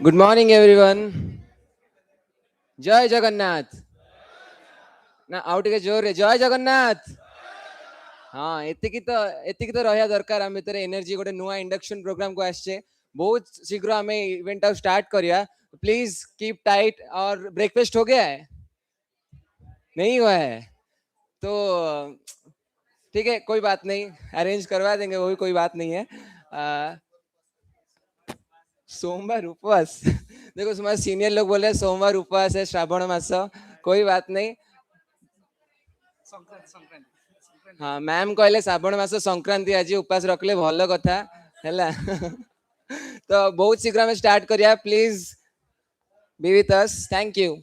Good morning everyone. जय जगन्नाथ। ना आउ टिके जोर रे जय जगन्नाथ। हाँ एतिकी तो रहा दरकार आम भीतर एनर्जी गोटे नुआ इंडक्शन प्रोग्राम को आसचे बहुत शीघ्र आम इवेंट स्टार्ट करिया। Please keep tight. और ब्रेकफास्ट हो गया है? नहीं हुआ है तो ठीक है, कोई बात नहीं, अरेंज करवा देंगे, वो भी कोई बात नहीं है। सोमवार उपवास देखो तुम्हारे सीनियर लोग बोले सोमवार उपवास है, श्रावण मास, कोई बात नहीं। हाँ मैम कहले श्रावण मास संक्रांति आज उपवास रखले भल कथा है। तो बहुत शीघ्र में स्टार्ट करिया, please be with us, thank you.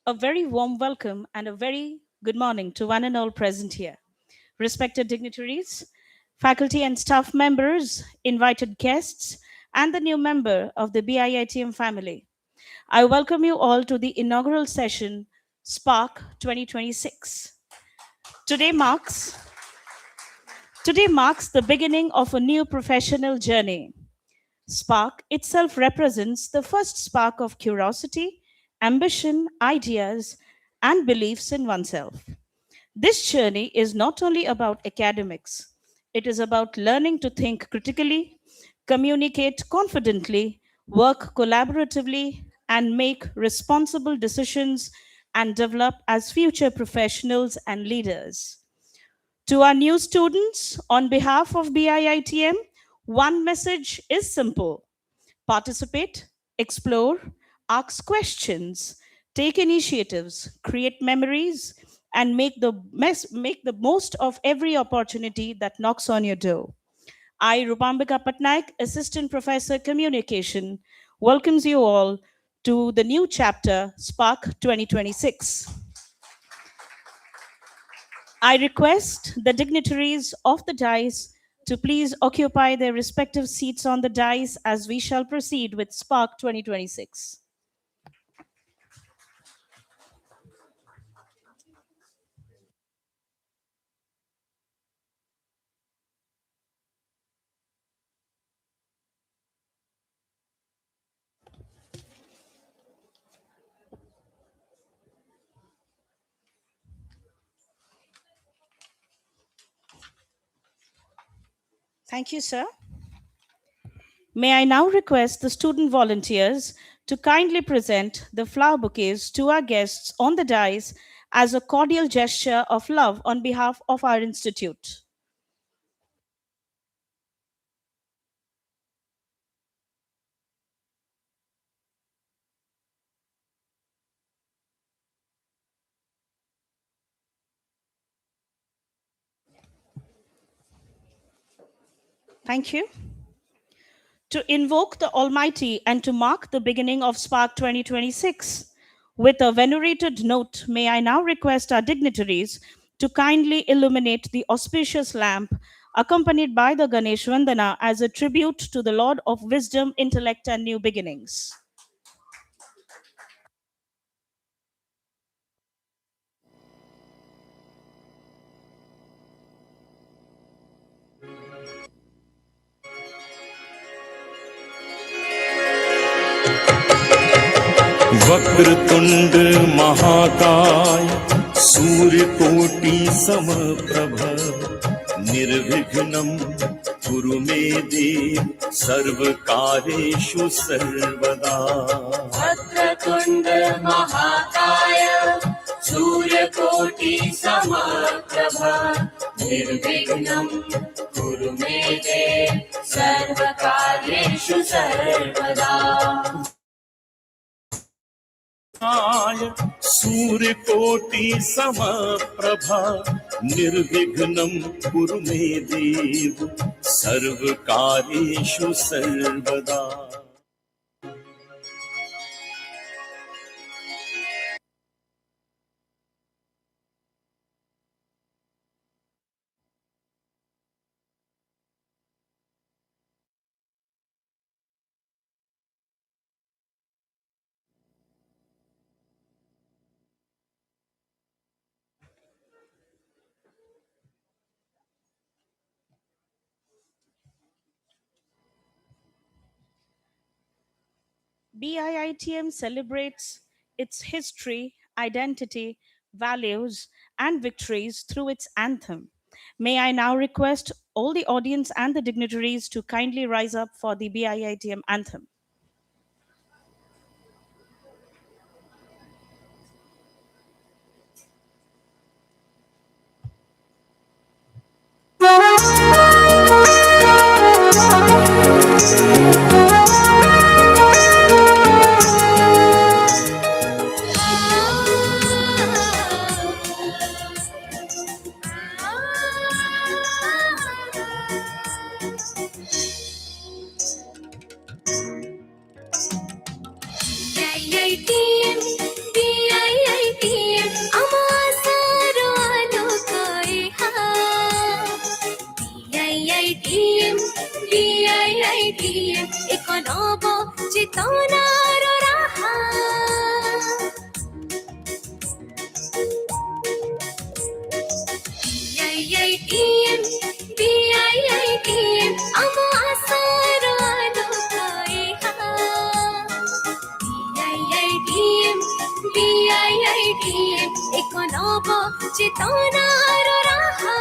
A very warm welcome and a very good morning to one and all present here. Respected dignitaries, faculty and staff members, invited guests, and the new member of the BIITM family. I welcome you all to the inaugural session, Spark 2026. Today marks Today marks the beginning of a new professional journey. Spark itself represents the first spark of curiosity, ambition, ideas, and beliefs in oneself. This journey is not only about academics, it is about learning to think critically, communicate confidently, work collaboratively, and make responsible decisions and develop as future professionals and leaders. To our new students, on behalf of BIITM, one message is simple: participate, explore, ask questions, take initiatives, create memories, and make the most of every opportunity that knocks on your door. I, Rupambika Patnaik, Assistant Professor Communication, welcomes you all to the new chapter, Spark 2026. I request the dignitaries of the dais to please occupy their respective seats on the dais as we shall proceed with Spark 2026. Thank you, sir. May I now request the student volunteers to kindly present the flower bouquets to our guests on the dais as a cordial gesture of love on behalf of our institute. Thank you. To invoke the Almighty and to mark the beginning of Spark 2026. With a venerated note, may I now request our dignitaries to kindly illuminate the auspicious lamp accompanied by the Ganesh Vandana as a tribute to the Lord of Wisdom, Intellect, and New Beginnings. वक्रतुंड महाकाय सूर्यकोटि समप्रभ निर्विघ्नं कुरु मे देव सर्वकार्येषु सर्वदा। वक्रतुंड महाकाय सूर्यकोटि समप्रभ निर्विघ्नं कुरु मे देव सर्वकार्येषु सर्वदा। सूर्यकोटि समप्रभा निर्विघ्नं कुरु मे देव सर्वकार्येषु सर्वदा। BIITM celebrates its history, identity, values, and victories through its anthem. May I now request all the audience and the dignitaries to kindly rise up for the BIITM anthem. BIITM, BIITM ଏକ ନବ ଚେତନାର ରାହା BIITM BIITM ଆମ ଆଶାର ଆଲୋକ ଏହା BIITM BIITM ଏକ ନବ ଚେତନାର ରାହା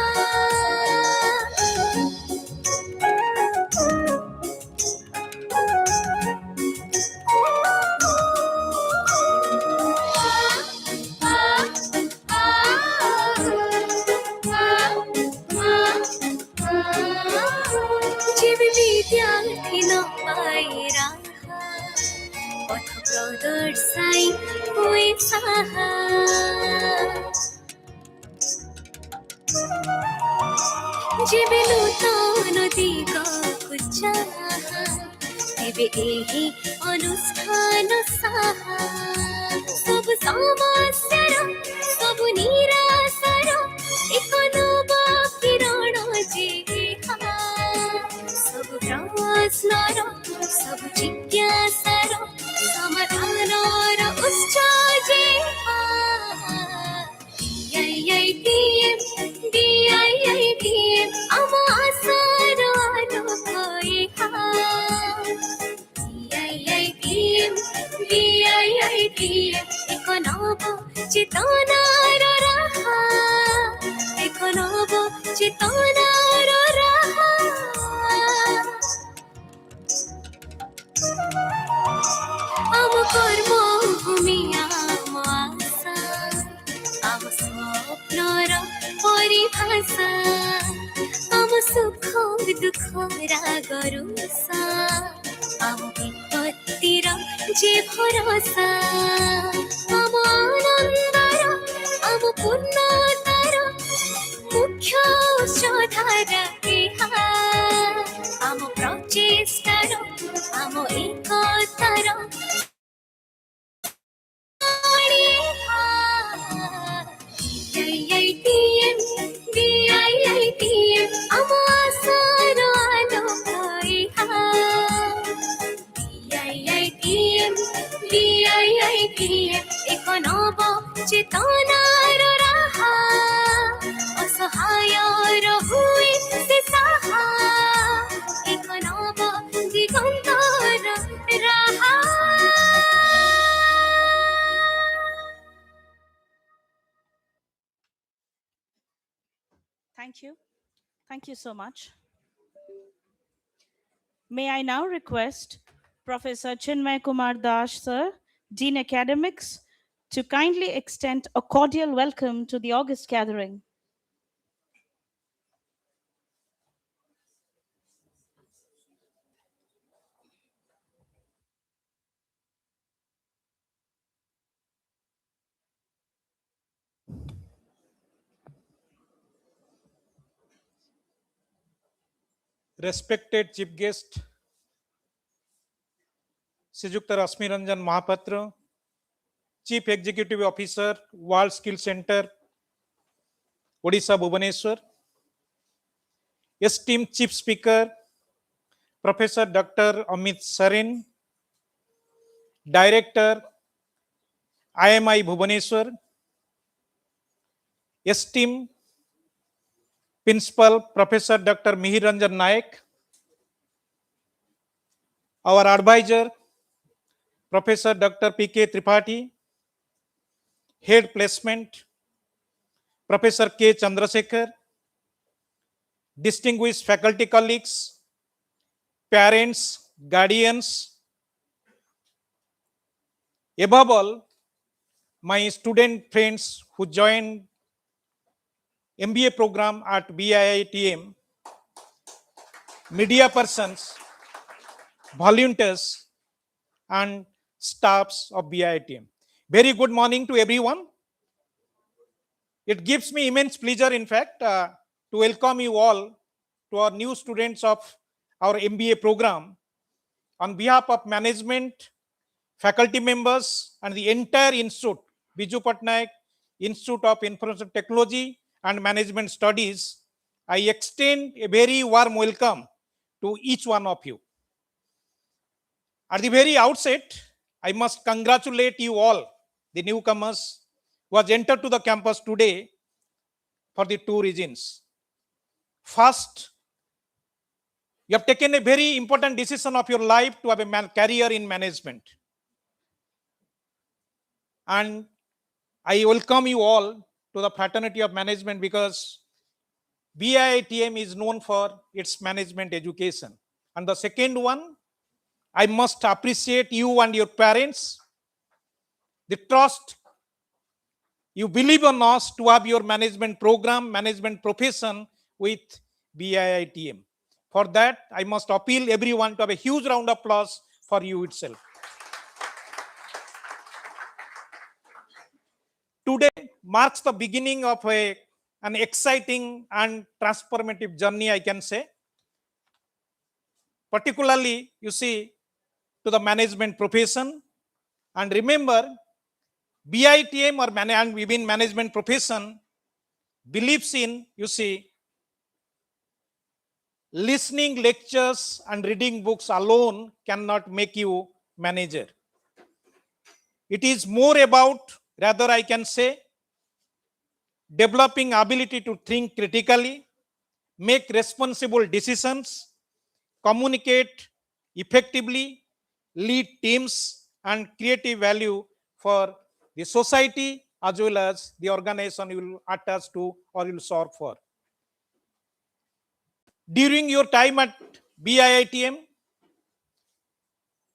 ଯେବେ ବିଦ୍ୟାର୍ଥୀ ନ ପାଏ ରାହା ପଥ ପ୍ରଦର୍ଶାଇ ହୁଏ ସାହା ଯେବେ ନୂତନ ଦିଗକୁ ଚାହା ତେବେ ଏହି ଅନୁଷ୍ଠାନ ସାହା ସବୁ ସମସ୍ୟାର ସବୁ ନିରାଶାର ଏକ ନବ କିରଣ ଯେ ସବୁ ପ୍ରଶ୍ନର ସବୁ ଜିଜ୍ଞାସାର ସମାଧାନର ଉତ୍ସ ଯେ BIITM BIITM ଆମ ଆଶାର ଆଲୋକ ଏହା BIITM BIITM ଏକ ନବ ଚେତନାର ରାହା ଏକ ନବ ଚେତନାର ରାହା ଆମ କର୍ମଭୂମି ଆମ ଆଶା ଆମ ସ୍ୱପ୍ନର ପରିଭାଷା ଆମ ସୁଖ ଦୁଃଖ ରାଗରୁଷା ଆମ ବିପତ୍ତିର ଯେ ଭରସା ଆମ ଆନନ୍ଦର ଆମ ପୂର୍ଣ୍ଣତାର ମୁଖ୍ୟ ଉତ୍ସଧାର ଏହା ଆମ ପ୍ରଚେଷ୍ଟାର ଆମ ଏକତାର BIITM BIITM ଆମ ଆଶାର ଆଲୋକ ଏହା BIITM BIITM ଏକ ନବ ଚେତନାର ରାହା ଅସହାୟର ହୁଏ ସେ ସାହା ଏକ ନବ ଦିଗନ୍ତର ରାହା Thank you. Thank you so much. May I now request Professor Chinmay Kumar Das, sir, Dean Academics, to kindly extend a cordial welcome to the August gathering. Respected Chief Guest, Srijukta Rasmi Ranjan Mahapatra, Chief Executive Officer, World Skill Center, Odisha Bhubaneswar, esteemed Chief Speaker, Professor Dr. Amit Sarin, Director, IMI Bhubaneswar, esteemed Principal, Professor Dr. Mihir Ranjan Naik, our advisor, Professor Dr. P.K. Tripathi, Head Placement, Professor K. Chandrasekhar, distinguished faculty colleagues, parents, guardians, above all, my student friends who joined MBA program at BIITM, media persons, volunteers, and staffs of BIITM. Very good morning to everyone. It gives me immense pleasure, in fact, to welcome you all to our new students of our MBA program. On behalf of management, faculty members, and the entire institute, Biju Patnaik Institute of Information Technology and Management Studies, I extend a very warm welcome to each one of you. At the very outset, I must congratulate you all, the newcomers who have entered to the campus today for the two reasons. First, you have taken a very important decision of your life to have a career in management. And I welcome you all to the fraternity of management because BIITM is known for its management education. And the second one, I must appreciate you and your parents, the trust you believe on us to have your management program, management profession with BIITM. For that, I must appeal everyone to have a huge round of applause for you itself. Today marks the beginning of an exciting and transformative journey, I can say. Particularly, you see, to the management profession. And remember, BIITM and within management profession believes in, you see, listening lectures and reading books alone cannot make you manager. It is more about, rather I can say, developing ability to think critically, make responsible decisions, communicate effectively, lead teams, and create value for the society as well as the organization you will attach to or you will serve for. During your time at BIITM,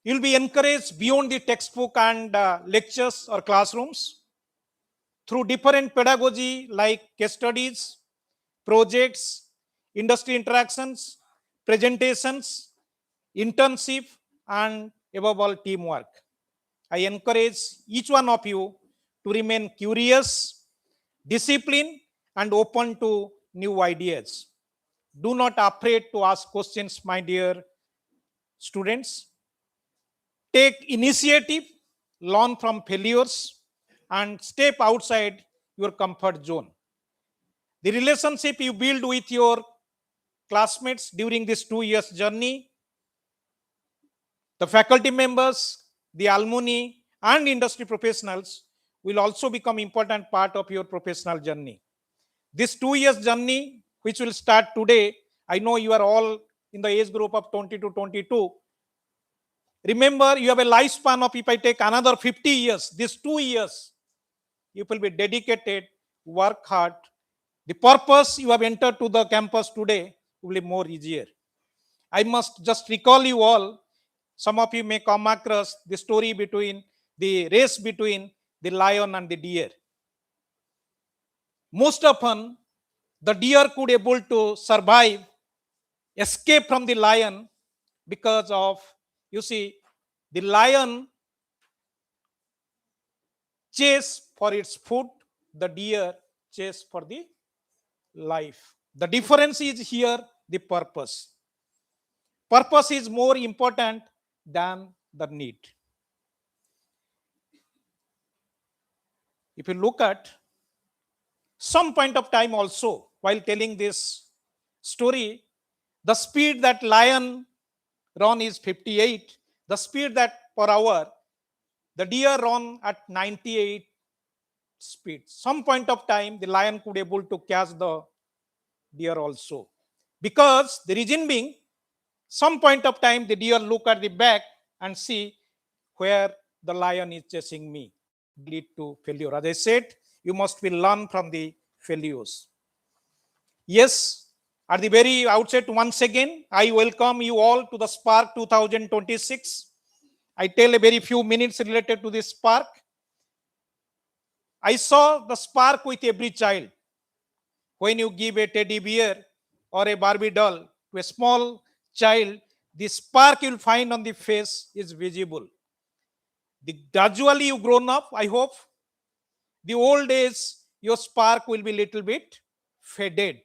you will be encouraged beyond the textbook and lectures or classrooms through different pedagogy like case studies, projects, industry interactions, presentations, internship, and above all teamwork. I encourage each one of you to remain curious, disciplined, and open to new ideas. Do not afraid to ask questions, my dear students. Take initiative, learn from failures, and step outside your comfort zone. The relationship you build with your classmates during this 2 years journey, the faculty members, the alumni, and industry professionals will also become important part of your professional journey. This 2 years journey, which will start today, I know you are all in the age group of 20 to 22. Remember, you have a lifespan of, if I take another 50 years, these 2 years, you will be dedicated, work hard. The purpose you have entered to the campus today will be more easier. I must just recall you all. Some of you may come across the story between the race between the lion and the deer. Most often, the deer could able to survive, escape from the lion because of, you see, the lion chase for its food, the deer chase for the life. The difference is here the purpose. Purpose is more important than the need. If you look at some point of time also, while telling this story, the speed that lion run is 58. The speed that per hour, the deer run at 98 speed. Some point of time, the lion could able to catch the deer also. Because the reason being, some point of time, the deer look at the back and see where the lion is chasing me. Lead to failure. As I said, you must be learn from the failures. Yes, at the very outset, once again, I welcome you all to the Spark 2026. I tell a very few minutes related to this Spark. I saw the spark with every child. When you give a teddy bear or a Barbie doll to a small child, the spark you'll find on the face is visible. Gradually you grown up, I hope. The old days, your spark will be little bit faded.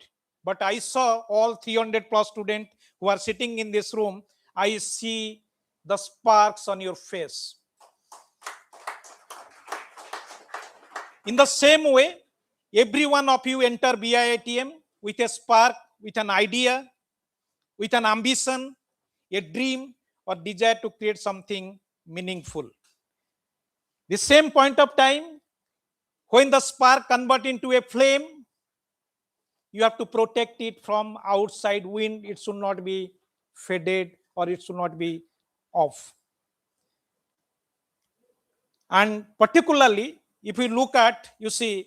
But I saw all 300 plus students who are sitting in this room. I see the sparks on your face. In the same way, every one of you enter BIITM with a spark, with an idea, with an ambition, a dream, or desire to create something meaningful. The same point of time, when the spark converts into a flame, you have to protect it from outside wind. It should not be faded or it should not be off. And particularly, if you look at, you see,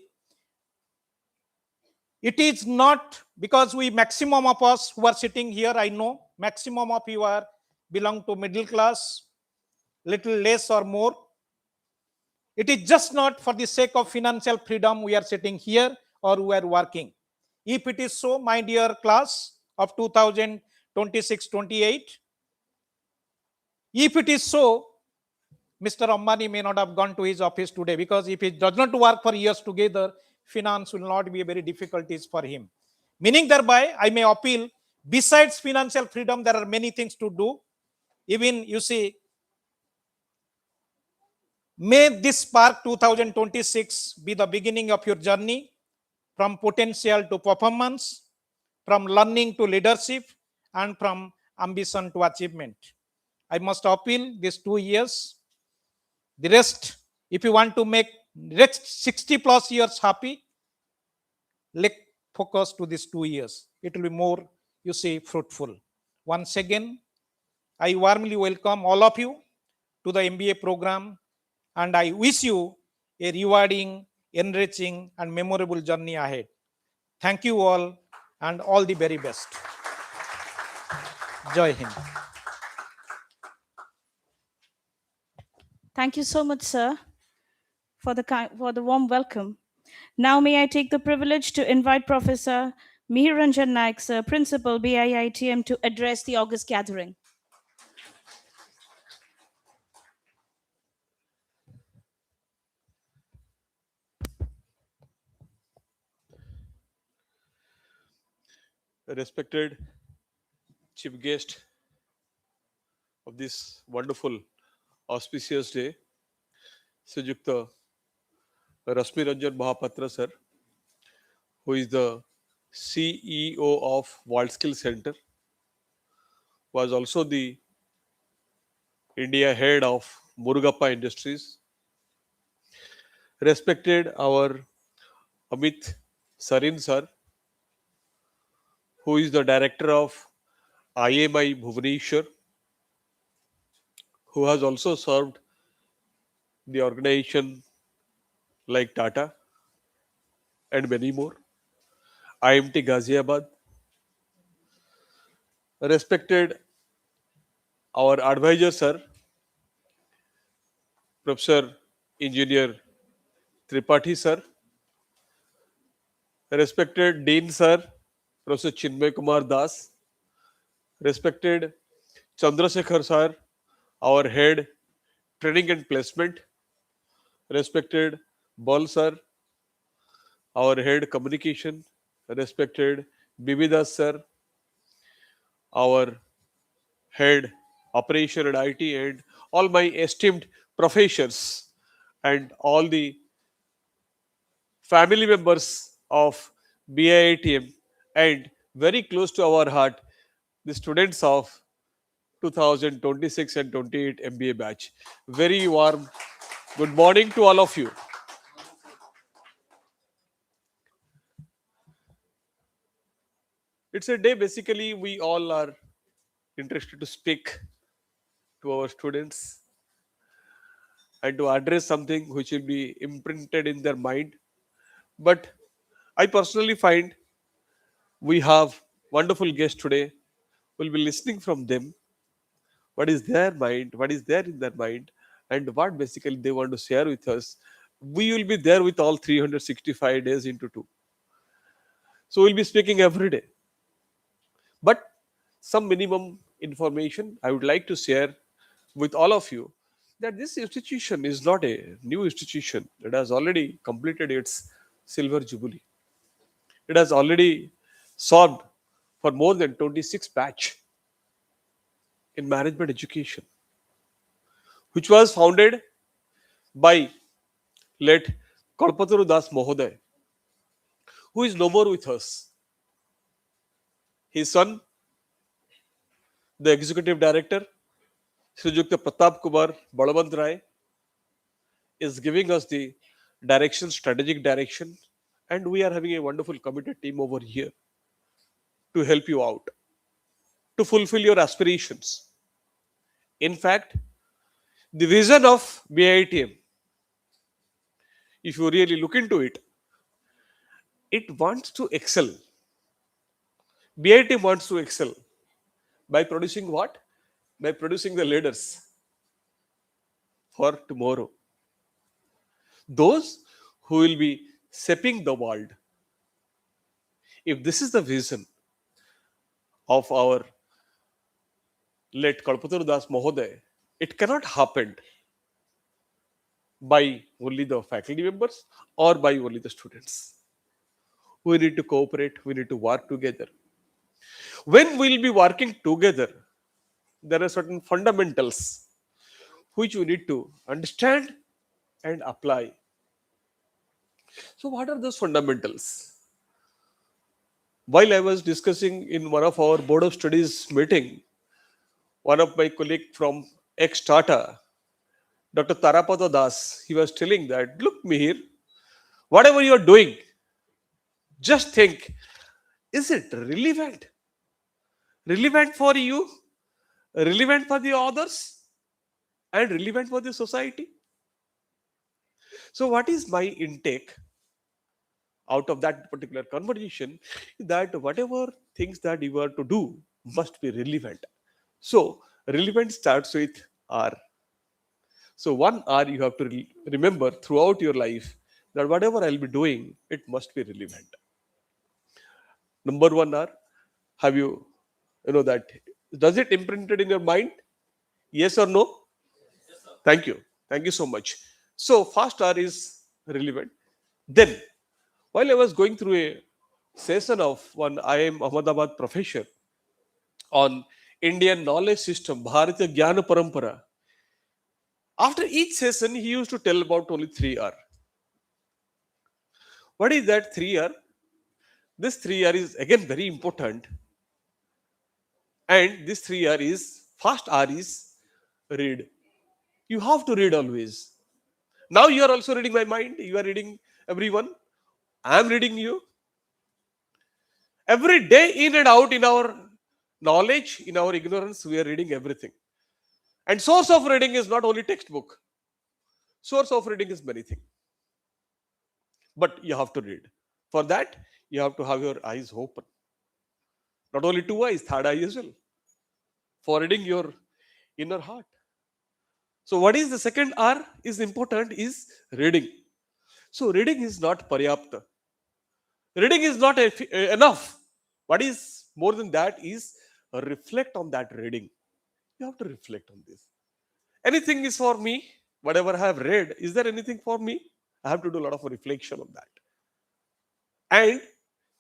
it is not because we maximum of us who are sitting here, I know maximum of you are belong to middle class, little less or more. It is just not for the sake of financial freedom we are sitting here or we are working. If it is so, my dear class of 2026-28, if it is so, Mr. Ambani may not have gone to his office today, because if he does not work for years together, finance will not be a very difficulties for him. Meaning thereby, I may appeal, besides financial freedom, there are many things to do. Even, you see, may this Spark 2026 be the beginning of your journey from potential to performance, from learning to leadership, and from ambition to achievement. I must appeal these 2 years. The rest, if you want to make next 60 plus years happy, let focus to these 2 years. It will be more, you see, fruitful. Once again, I warmly welcome all of you to the MBA program, and I wish you a rewarding, enriching, and memorable journey ahead. Thank you all, and all the very best. Jai Hind. Thank you so much, sir, for the warm welcome. Now may I take the privilege to invite Professor Mihir Ranjan Naik, sir, Principal, BIITM, to address the August gathering. Respected chief guest of this wonderful auspicious day, Sujukta Rasmi Ranjan Mahapatra sir, who is the CEO of World Skill Center, was also the India head of Murugappa Industries. Respected our Amit Sarin sir, who is the director of IMI Bhubaneswar, who has also served the organization like Tata and many more. IMT Ghaziabad. Respected our advisor sir, Professor Engineer Tripathi sir. Respected Dean sir, Professor Chinmay Kumar Das. Respected Chandrasekhar sir, our head training and placement. Respected Bal sir, our head communication. Respected Bibidas sir, our head operation and IT, and all my esteemed professors and all the family members of BIITM, and very close to our heart, the students of 2026 and 28 MBA batch. Very warm good morning to all of you. It's a day basically we all are interested to speak to our students and to address something which will be imprinted in their mind. But I personally find we have wonderful guests today. We'll be listening from them. What is their mind? What is there in their mind? And what basically they want to share with us. We will be there with all 365 days into 2. So we'll be speaking every day. But some minimum information I would like to share with all of you, that this institution is not a new institution. It has already completed its silver jubilee. It has already served for more than 26 batch in management education, which was founded by late Kalpataru Das Mohoday, who is no more with us. His son, the executive director, Sujukta Pratap Kumar Balaband Rai is giving us the direction, strategic direction, and we are having a wonderful committed team over here to help you out, to fulfill your aspirations. In fact, the vision of BIITM, if you really look into it, it wants to excel. BIITM wants to excel by producing what? By producing the leaders for tomorrow. Those who will be shaping the world. If this is the vision of our late Kalpataru Das Mahoday, it cannot happen by only the faculty members or by only the students. We need to cooperate, we need to work together. When we'll be working together, there are certain fundamentals which we need to understand and apply. So, what are those fundamentals? While I was discussing in one of our board of studies meeting, one of my colleague from ex-Tata, Dr. Tarapada Das, he was telling that, look, Mihir, whatever you are doing, just think, is it relevant? Relevant for you, relevant for the others, and relevant for the society? So, what is my intake out of that particular conversation? That whatever things that you are to do must be relevant. So, relevant starts with R. So, one R you have to remember throughout your life, that whatever I'll be doing, it must be relevant. Number one R, have you know that, does it imprinted in your mind? Yes or no? Thank you. Thank you so much. So, first R is relevant. Then, while I was going through a session of one IIM Ahmedabad professor on Indian knowledge system, Bharatiya Jnana Parampara, after each session, he used to tell about only 3R. What is that 3R? This 3R is again very important. And this 3R is, first R is read. You have to read always. Now you are also reading my mind. You are reading everyone. I am reading you. Every day, in and out, in our knowledge, in our ignorance, we are reading everything. And source of reading is not only textbook. Source of reading is many things. But you have to read. For that, you have to have your eyes open. Not only two eyes, third eye as well. For reading your inner heart. So what is the second R is important is reading. So reading is not paryapta. Reading is not enough. What is more than that is reflect on that reading. You have to reflect on this. Anything is for me. Whatever I have read, is there anything for me? I have to do a lot of reflection on that. And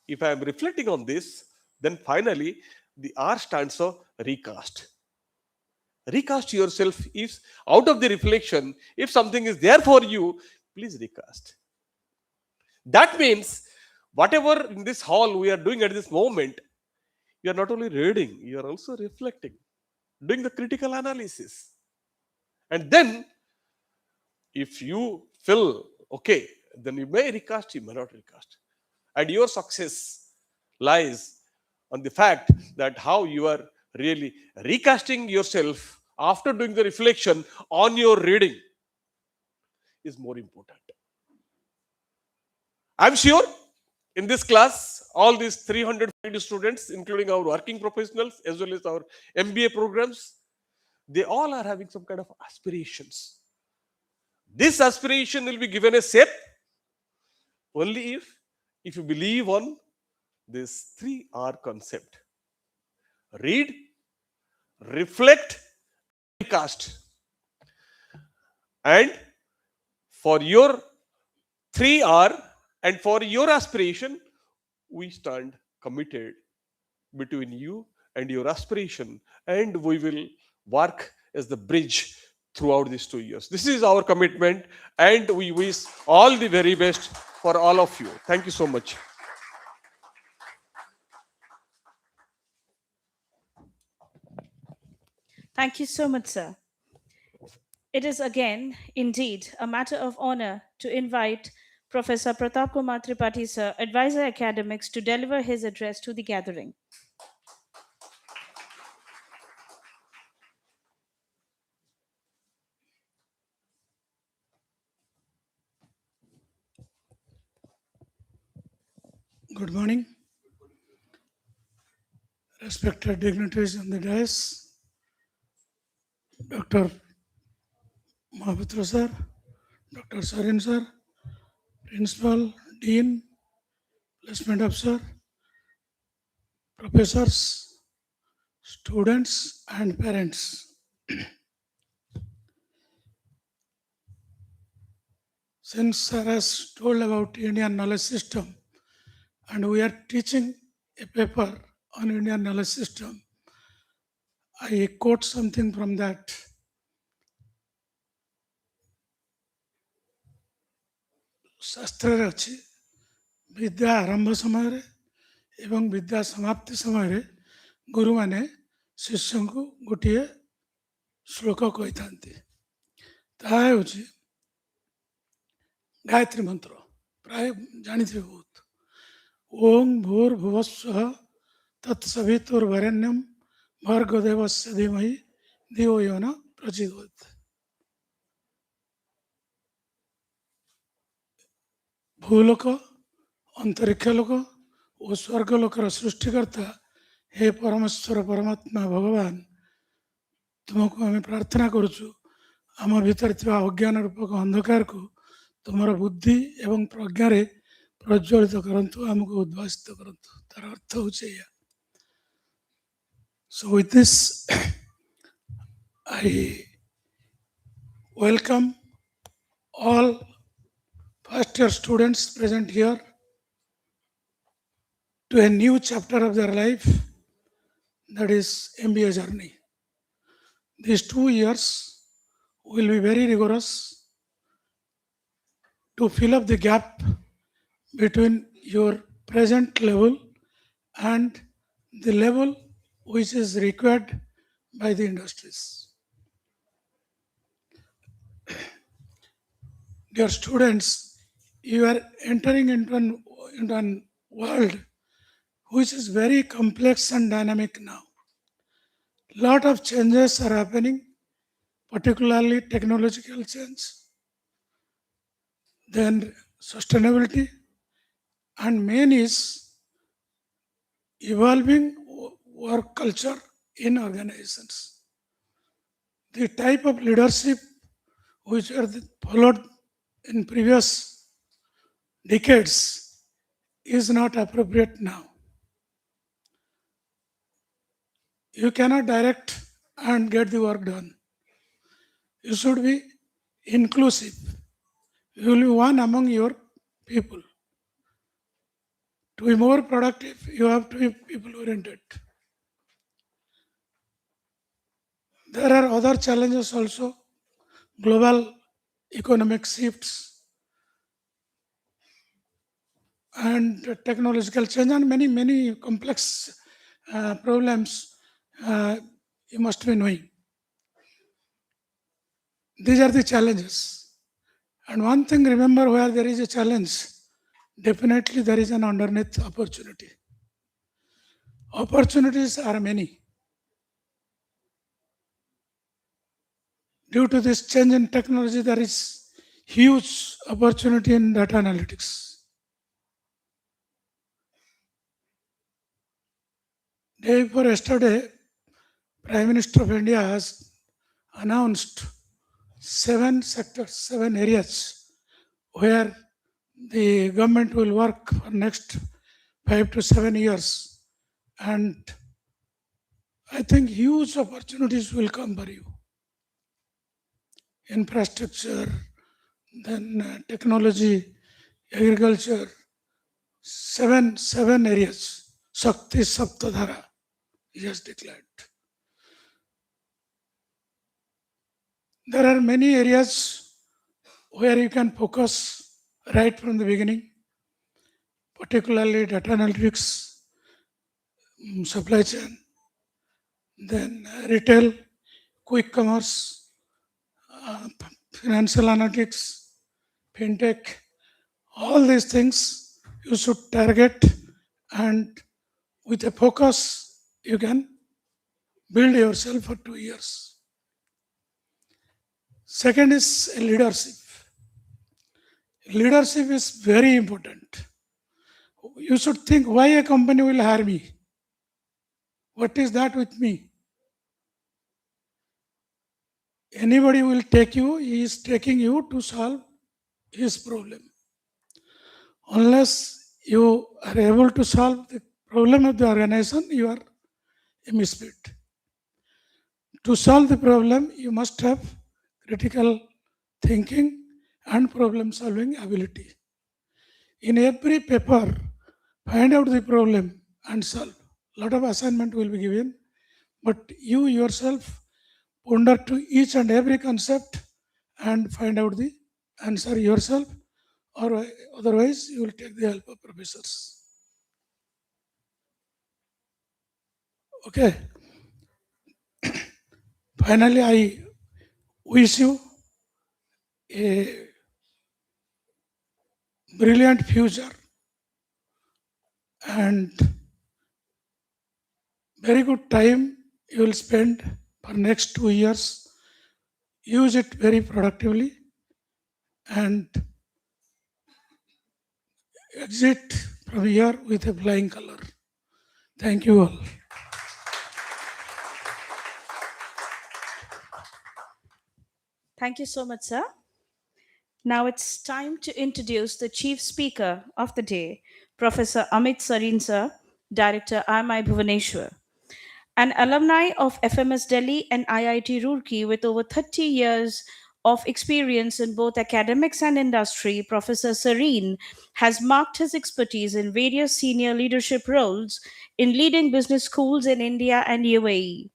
if I am reflecting on this, then finally the R stands for recast. Recast yourself. If out of the reflection, if something is there for you, please recast. That means whatever in this hall we are doing at this moment, you are not only reading, you are also reflecting, doing the critical analysis. And then if you feel okay, then you may recast, you may not recast. And your success lies on the fact that how you are really recasting yourself after doing the reflection on your reading is more important. I'm sure in this class, all these 350 students, including our working professionals as well as our MBA programs, they all are having some kind of aspirations. This aspiration will be given a shape only if you believe on this 3R concept. Read, reflect, recast. And for your 3R and for your aspiration, we stand committed between you and your aspiration, and we will work as the bridge throughout these 2 years. This is our commitment, and we wish all the very best for all of you. Thank you so much. Thank you so much, sir. It is again, indeed, a matter of honor to invite Professor Pratap Kumar Tripathi, Sir, Advisor Academics, to deliver his address to the gathering. Good morning. Respected dignitaries on the dais, Dr. Mahapatra sir, Dr. Sarin sir, Principal, Dean, Placement Officer, Professors, students and parents. Since sir has told about Indian knowledge system and we are teaching a paper on Indian knowledge system, I quote something from that. ଶାସ୍ତ୍ରରେ ଅଛି ବିଦ୍ୟା ଆରମ୍ଭ ସମୟରେ ଏବଂ ବିଦ୍ୟା ସମାପ୍ତି ସମୟରେ ଗୁରୁମାନେ ଶିଷ୍ୟଙ୍କୁ ଗୋଟିଏ ଶ୍ଲୋକ କହିଥାନ୍ତି। ତାହା ହେଉଛି ଗାୟତ୍ରୀ ମନ୍ତ୍ର, ପ୍ରାୟ ଜାଣିଥିବେ ବହୁତ। ଓଂ ଭୂର୍ଭୁବସ୍ୱଃ ତତ୍ସବିତୁର୍ବରେଣ୍ୟଂ ଭର୍ଗୋ ଦେବସ୍ୟ ଧୀମହି ଧିୟୋ ୟୋ ନଃ ପ୍ରଚୋଦୟାତ୍। ଭୂଲୋକ, ଅନ୍ତରିକ୍ଷ ଲୋକ ଓ ସ୍ୱର୍ଗ ଲୋକର ସୃଷ୍ଟିକର୍ତ୍ତା ହେ ପରମେଶ୍ୱର ପରମାତ୍ମା ଭଗବାନ, ତୁମକୁ ଆମେ ପ୍ରାର୍ଥନା କରୁଛୁ ଆମ ଭିତରେ ଥିବା ଅଜ୍ଞାନ ରୂପକ ଅନ୍ଧକାରକୁ ତୁମର ବୁଦ୍ଧି ଏବଂ ପ୍ରଜ୍ଞାରେ ପ୍ରଜ୍ୱଳିତ କରନ୍ତୁ, ଆମକୁ ଉଦ୍ଭାସିତ କରନ୍ତୁ। ତାର ଅର୍ଥ ହେଉଛି ଏଇଆ। So with this, I welcome all first year students present here to a new chapter of their life, that is MBA journey. These 2 years will be very rigorous to fill up the gap between your present level and the level which is required by the industries. Dear students, you are entering into an world which is very complex and dynamic now. Lot of changes are happening, particularly technological change, then sustainability, and main is evolving work culture in organizations. The type of leadership which are followed in previous decades is not appropriate now. You cannot direct and get the work done. You should be inclusive. You will be one among your people. To be more productive, you have to be people-oriented. There are other challenges also, global economic shifts and technological change and many complex problems you must be knowing. These are the challenges. And one thing, remember, where there is a challenge, definitely there is an underneath opportunity. Opportunities are many. Due to this change in technology, there is huge opportunity in data analytics. Day before yesterday, Prime Minister of India has announced 7 sectors, 7 areas where the government will work for next 5 to 7 years. And I think huge opportunities will come for you. Infrastructure, then technology, agriculture, 7 areas. Shakti Saptadhara, he has declared. There are many areas where you can focus right from the beginning, particularly data analytics, supply chain, then retail, quick commerce, financial analytics, fintech, all these things you should target, and with a focus you can build yourself for 2 years. Second is leadership. Leadership is very important. You should think why a company will hire me. What is that with me? Anybody will take you, he is taking you to solve his problem. Unless you are able to solve the problem of the organization, you are a misfit. To solve the problem, you must have critical thinking and problem solving ability. In every paper, find out the problem and solve. A lot of assignment will be given, but you yourself ponder to each and every concept and find out the answer yourself, or otherwise you will take the help of professors. Okay. Finally, I wish you a brilliant future and very good time you will spend for next 2 years. Use it very productively and exit from here with a flying color. Thank you all. Thank you so much, sir. Now it's time to introduce the chief speaker of the day, Professor Amit Sareen, sir, Director, IMI Bhubaneswar. An alumni of FMS Delhi and IIT Roorkee with over 30 years of experience in both academics and industry, Professor Sareen has marked his expertise in various senior leadership roles in leading business schools in India and UAE.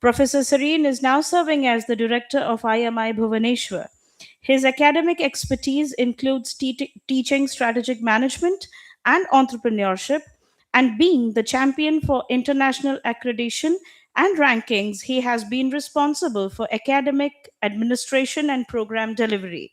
Professor Sareen is now serving as the director of IMI Bhubaneswar. His academic expertise includes teaching strategic management and entrepreneurship, and being the champion for international accreditation and rankings, he has been responsible for academic administration and program delivery.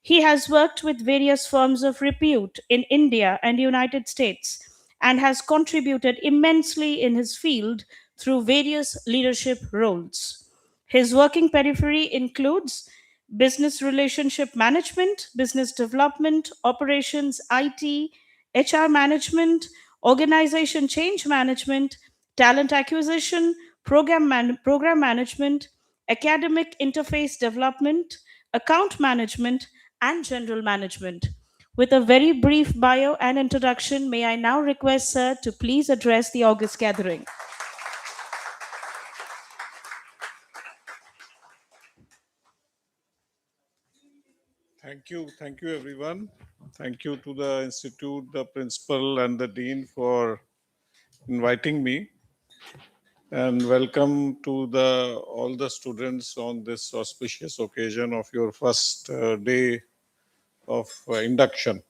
He has worked with various firms of repute in India and United States and has contributed immensely in his field through various leadership roles. His working periphery includes business relationship management, business development, operations, IT, HR management, organization change management, talent acquisition, program management, academic interface development, account management, and general management. With a very brief bio and introduction, may I now request Sir to please address the August gathering. Thank you everyone. Thank you to the institute, the principal and the dean for inviting me. And welcome to all the students on this auspicious occasion of your first day of induction.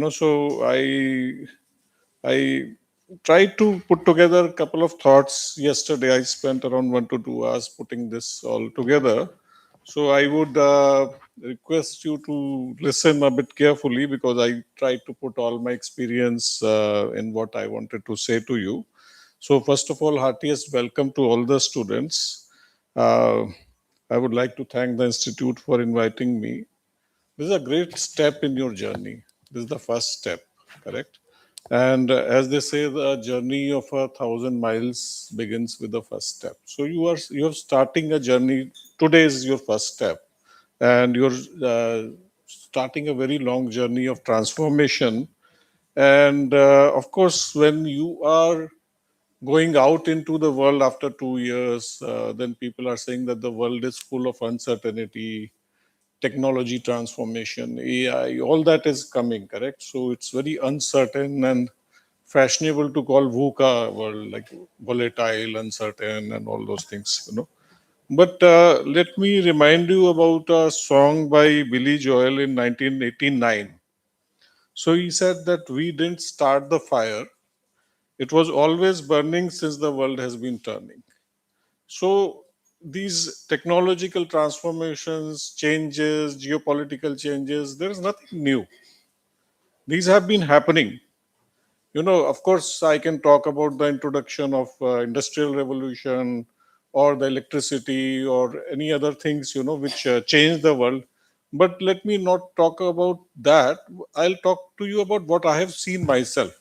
So I tried to put together a couple of thoughts yesterday. I spent around 1 to 2 hours putting this all together. So I would request you to listen a bit carefully, because I tried to put all my experience in what I wanted to say to you. So first of all, heartiest welcome to all the students. I would like to thank the institute for inviting me. This is a great step in your journey. This is the first step, correct? And as they say, the journey of 1,000 miles begins with the first step. So you're starting a journey. Today is your first step, and you're starting a very long journey of transformation. And of course, when you are going out into the world after 2 years, then people are saying that the world is full of uncertainty, technology transformation, AI, all that is coming, correct? So it's very uncertain and fashionable to call VUCA world, like volatile, uncertain, and all those things. But let me remind you about a song by Billy Joel in 1989. So he said that we didn't start the fire. It was always burning since the world has been turning. So these technological transformations, changes, geopolitical changes, there is nothing new. These have been happening. Of course, I can talk about the introduction of industrial revolution or the electricity or any other things, which changed the world. But let me not talk about that. I'll talk to you about what I have seen myself.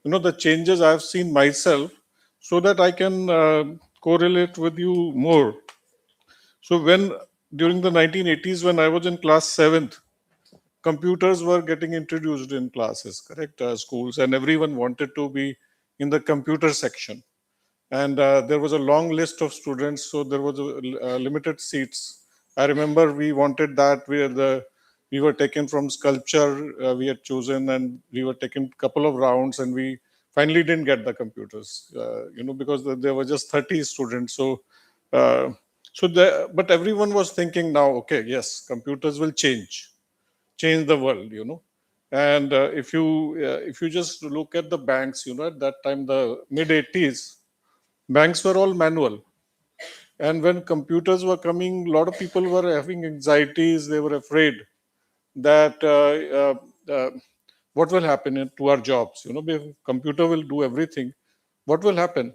The changes I have seen myself, so that I can correlate with you more. So during the 1980s, when I was in class 7th, computers were getting introduced in classes, correct, schools, and everyone wanted to be in the computer section. And there was a long list of students, so there was limited seats. I remember we wanted that. We were taken from sculpture, we had chosen, and we were taken a couple of rounds, and we finally didn't get the computers, because there were just 30 students. Uh, but everyone was thinking now, okay, yes, computers will change the world, and if you just look at the banks, at that time, the mid 80s, banks were all manual. And when computers were coming, a lot of people were having anxieties. They were afraid that what will happen to our jobs, if computer will do everything, what will happen?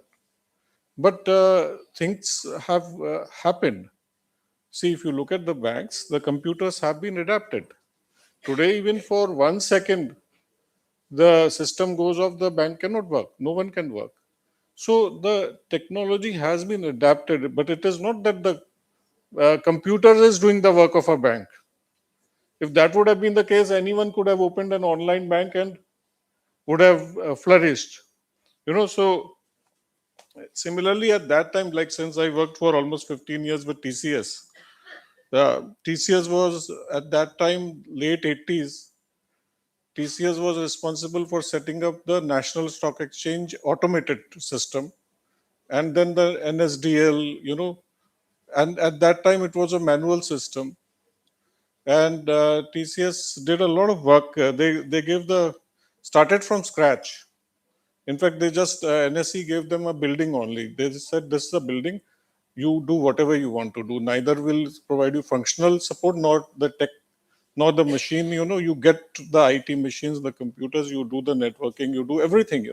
But things have happened. See, if you look at the banks, the computers have been adapted. Today, even for 1 second, the system goes off, the bank cannot work. No one can work. So the technology has been adapted, but it is not that the computer is doing the work of a bank. If that would have been the case, anyone could have opened an online bank and would have flourished. So similarly, at that time, like since I worked for almost 15 years with TCS, TCS was at that time, late 80s, TCS was responsible for setting up the National Stock Exchange automated system, and then the NSDL, and at that time it was a manual system. And TCS did a lot of work. They gave started from scratch. In fact, they just NSE gave them a building only. They said, this is a building. You do whatever you want to do. Neither will provide you functional support nor the tech, nor the machine. You get the IT machines, the computers. You do the networking. You do everything.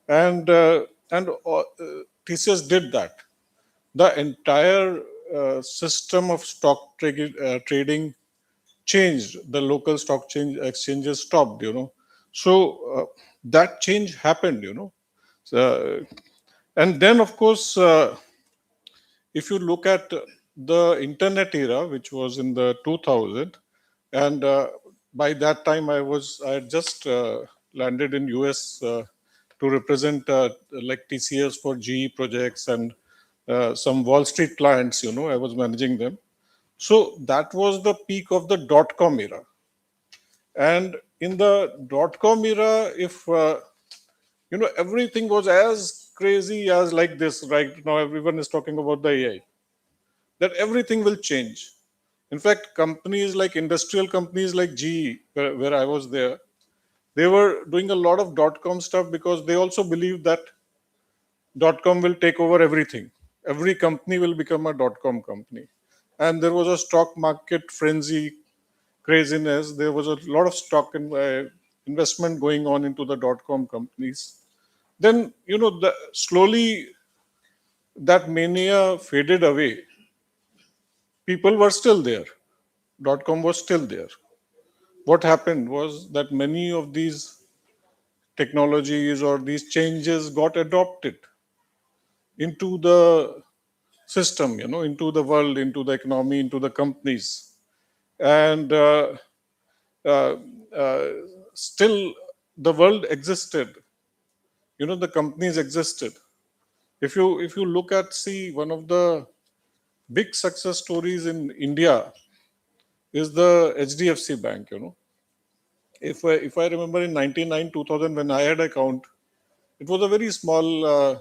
And TCS did that. The entire system of stock trading changed. The local stock exchanges stopped. So that change happened. So, and then, of course, if you look at the internet era, which was in the 2000, and by that time I had just landed in US to represent like TCS for GE projects and some Wall Street clients. I was managing them. So that was the peak of the dot-com era. And in the dot-com era, if everything was as crazy as like this right now, everyone is talking about the AI, that everything will change. In fact, companies like industrial companies like GE, where I was there, they were doing a lot of dot-com stuff because they also believe that dot-com will take over everything. Every company will become a dot-com company. And there was a stock market frenzy, craziness. There was a lot of stock investment going on into the dot-com companies. Then, slowly that mania faded away. People were still there. Dot-com was still there. What happened was that many of these technologies or these changes got adopted into the system, into the world, into the economy, into the companies. And uh, uh, still the world existed. The companies existed. If you look at, see, one of the big success stories in India is the HDFC Bank. If I remember, in 99 2000, when I had account, it was a very small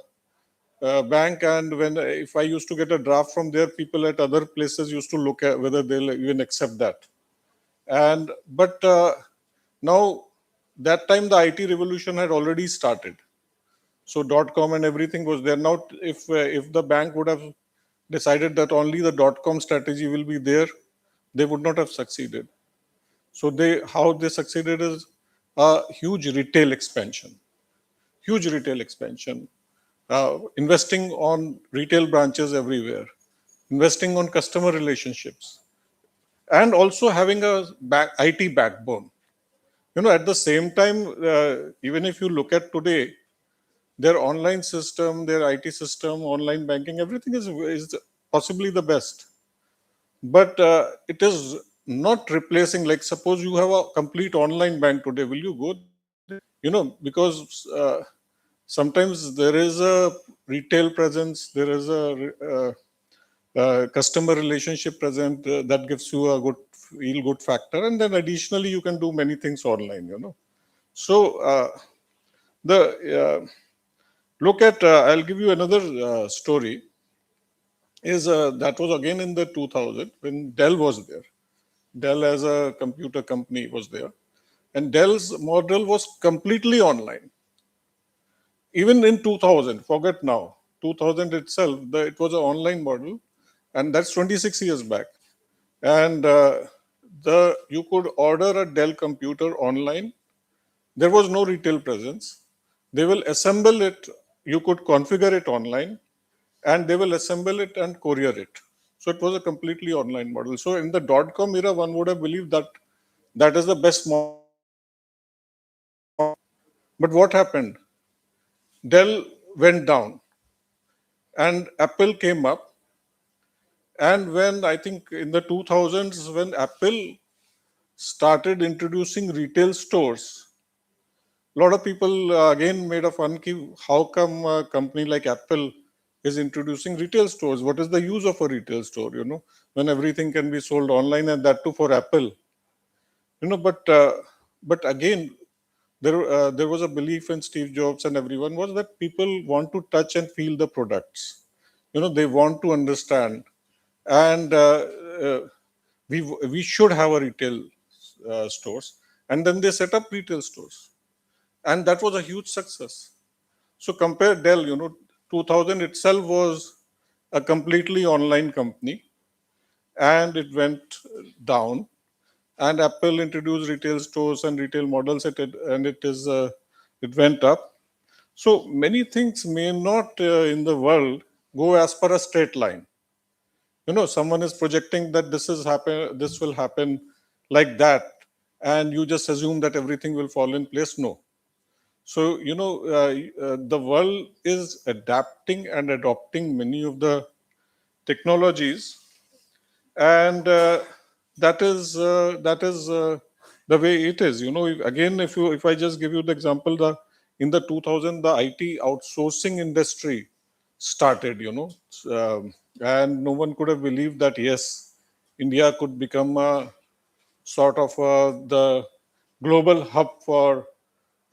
bank, and if I used to get a draft from there, people at other places used to look at whether they'll even accept that. But now, that time the IT revolution had already started. So dot-com and everything was there. Now, if the bank would have decided that only the .com strategy will be there, they would not have succeeded. So how they succeeded is a huge retail expansion, investing on retail branches everywhere, investing on customer relationships, and also having a IT backbone. At the same time, even if you look at today, their online system, their IT system, online banking, everything is possibly the best. But it is not replacing, like suppose you have a complete online bank today, will you go there? Because sometimes there is a retail presence, there is a customer relationship present that gives you a feel good factor, and then additionally you can do many things online. So look at, I'll give you another story. That was again in the 2000 when Dell was there. Dell as a computer company was there, and Dell's model was completely online. Even in 2000, forget now, 2000 itself, it was an online model, and that's 26 years back. And you could order a Dell computer online. There was no retail presence. They will assemble it. You could configure it online, and they will assemble it and courier it. So it was a completely online model. So in the .com era, one would have believed that that is the best model. But what happened? Dell went down, and Apple came up. And when I think in the 2000s, when Apple started introducing retail stores, a lot of people again made a fun. How come a company like Apple is introducing retail stores? What is the use of a retail store? When everything can be sold online, and that too for Apple. But again, there was a belief in Steve Jobs and everyone was that people want to touch and feel the products. They want to understand, and we should have a retail stores, and then they set up retail stores, and that was a huge success. So compare Dell, 2000 itself was a completely online company, and it went down. And Apple introduced retail stores and retail models, and it went up. So many things may not in the world go as per a straight line. Someone is projecting that this will happen like that, and you just assume that everything will fall in place. No. So the world is adapting and adopting many of the technologies, and that is the way it is. Again, if I just give you the example, in the 2000 the IT outsourcing industry started. And no one could have believed that yes, India could become a sort of the global hub for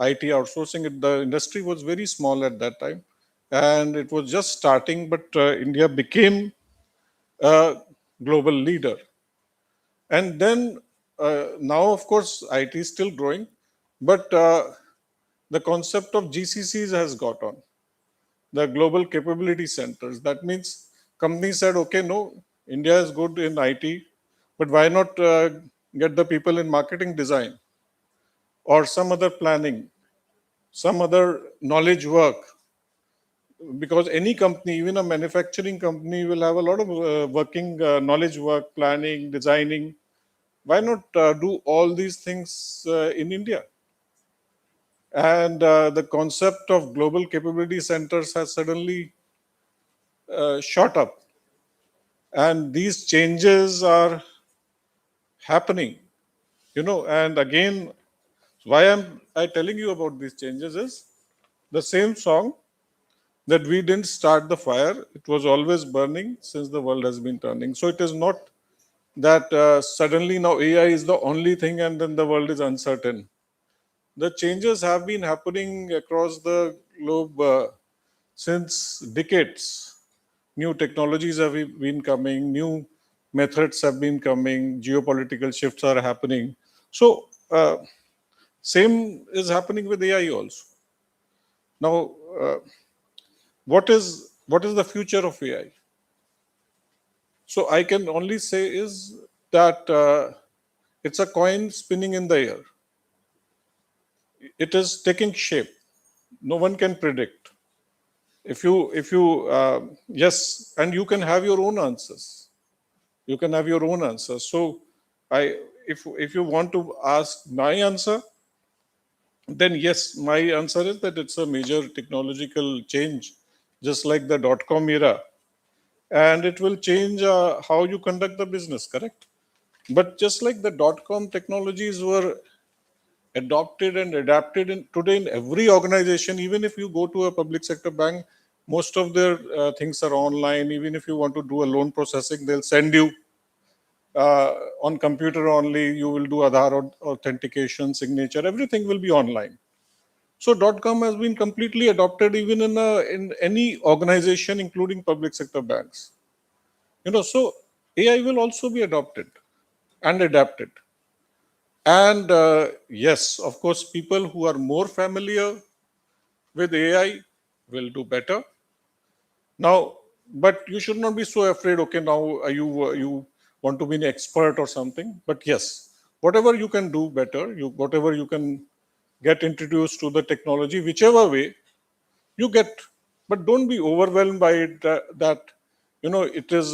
IT outsourcing. The industry was very small at that time, and it was just starting, but India became a global leader. And then now, of course, IT is still growing, but the concept of GCCs has got on, the global capability centers. That means companies said, okay, no, India is good in IT, but why not get the people in marketing design or some other planning, some other knowledge work? Because any company, even a manufacturing company, will have a lot of working knowledge work, planning, designing. Why not do all these things in India? And the concept of global capability centers has suddenly shot up. And these changes are happening, and again, why am I telling you about these changes is the same song that we didn't start the fire. It was always burning since the world has been turning. So it is not that suddenly now AI is the only thing and then the world is uncertain. The changes have been happening across the globe since decades. New technologies have been coming, new methods have been coming, geopolitical shifts are happening. So, same is happening with AI also. Now, what is the future of AI? So I can only say is that it's a coin spinning in the air. It is taking shape. No one can predict. If you yes, and you can have your own answers. You can have your own answers. So I, if you want to ask my answer, then yes, my answer is that it's a major technological change, just like the dot-com era, and it will change how you conduct the business. Correct. But just like the dot-com technologies were adopted and adapted in today in every organization, even if you go to a public sector bank, most of their things are online. Even if you want to do a loan processing, they'll send you on computer only. You will do Aadhaar authentication, signature, everything will be online. So dot-com has been completely adopted even in any organization, including public sector banks. So AI will also be adopted and adapted. And yes, of course, people who are more familiar with AI will do better. Now, but you should not be so afraid. Okay, now you want to be an expert or something. But yes, whatever you can do better, whatever you can get introduced to the technology, whichever way you get, but don't be overwhelmed by it. That it is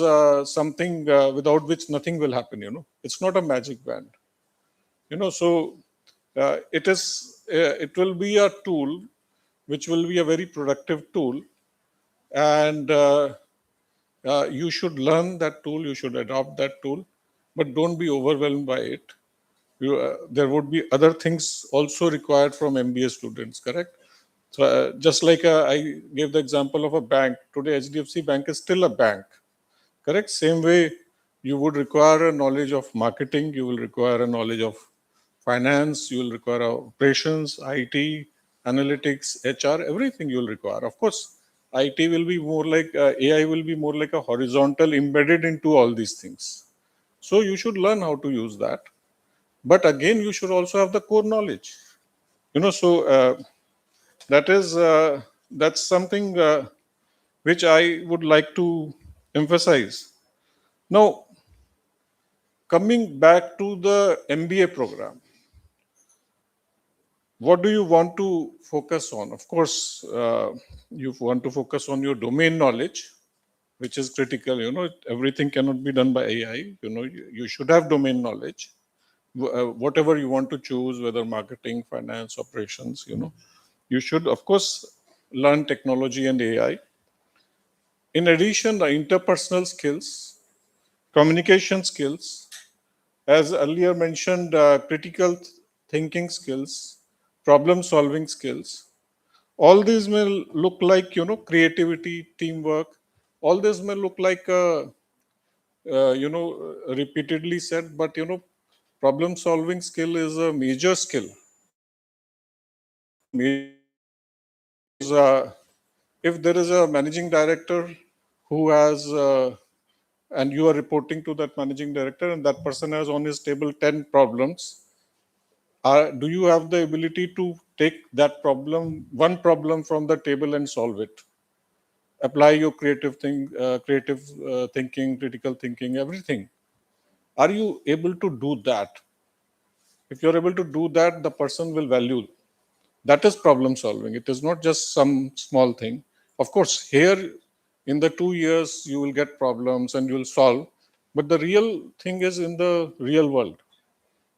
something without which nothing will happen. It's not a magic band. So it will be a tool which will be a very productive tool, and you should learn that tool, you should adopt that tool, but don't be overwhelmed by it. There would be other things also required from MBA students. Correct. So just like I gave the example of a bank today, HDFC Bank is still a bank. Correct. Same way, you would require a knowledge of marketing, you will require a knowledge of finance, you will require operations, IT, analytics, HR, everything you will require. Of course, IT will be more like AI will be more like a horizontal embedded into all these things. So you should learn how to use that. But again, you should also have the core knowledge. So that's something which I would like to emphasize. Now, coming back to the MBA program, what do you want to focus on? Of course, you want to focus on your domain knowledge, which is critical. Everything cannot be done by AI. You should have domain knowledge. Whatever you want to choose, whether marketing, finance, operations, you should, of course, learn technology and AI. In addition, the interpersonal skills, communication skills, as earlier mentioned, critical thinking skills, problem solving skills. All these may look like, creativity, teamwork. All this may look like, repeatedly said, but, problem solving skill is a major skill. If there is a managing director who has, and you are reporting to that managing director, and that person has on his table 10 problems, do you have the ability to take that problem, one problem from the table and solve it? Apply your creative thinking, critical thinking, everything. Are you able to do that? If you're able to do that, the person will value. That is problem solving. It is not just some small thing. Of course, here in the 2 years, you will get problems and you will solve. But the real thing is in the real world.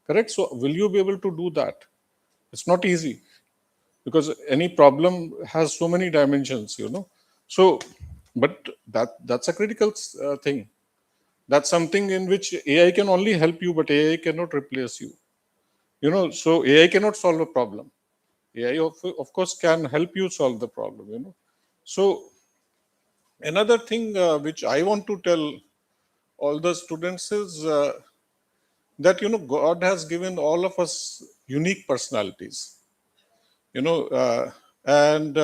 Correct? So, will you be able to do that? It's not easy because any problem has so many dimensions, So, but that's a critical thing. That's something in which AI can only help you, but AI cannot replace you. So AI cannot solve a problem. AI, of course, can help you solve the problem, So another thing which I want to tell all the students is that, God has given all of us unique personalities, and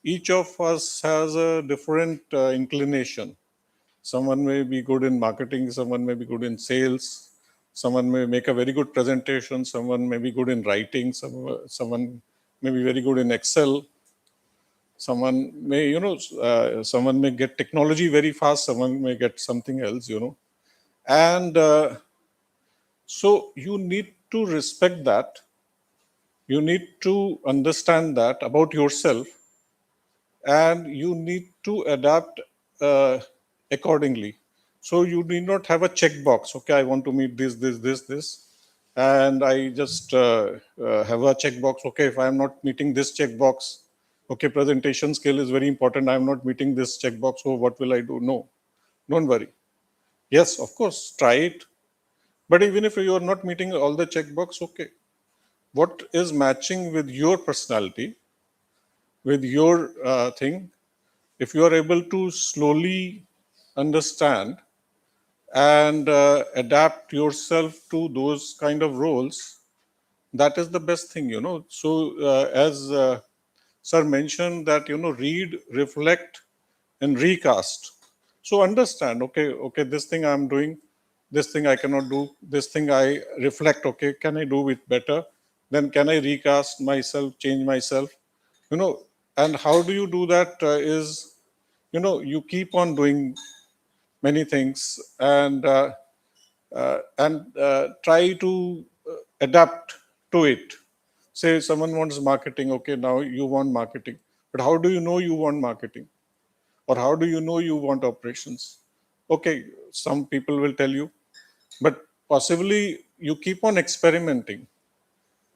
each of us has a different inclination. Someone may be good in marketing, someone may be good in sales, someone may make a very good presentation, someone may be good in writing, someone may be very good in Excel. Someone may, someone may get technology very fast, someone may get something else, and so you need to respect that. You need to understand that about yourself, and you need to adapt accordingly. So you need not have a checkbox. Okay, I want to meet this, and I just have a checkbox. Okay, if I am not meeting this checkbox, okay, presentation skill is very important. I am not meeting this checkbox. So what will I do? No, don't worry. Yes, of course, try it. But even if you are not meeting all the checkbox, okay, what is matching with your personality, with your thing, if you are able to slowly understand and adapt yourself to those kind of roles, that is the best thing. So as sir mentioned that, read, reflect, and recast. So understand, okay, this thing I'm doing, this thing I cannot do, this thing I reflect, okay, can I do it better? Then can I recast myself, change myself? And how do you do that is, you keep on doing many things, and try to adapt to it. Say someone wants marketing, okay, now you want marketing, but how do you know you want marketing? Or how do you know you want operations? Okay, some people will tell you, but possibly you keep on experimenting.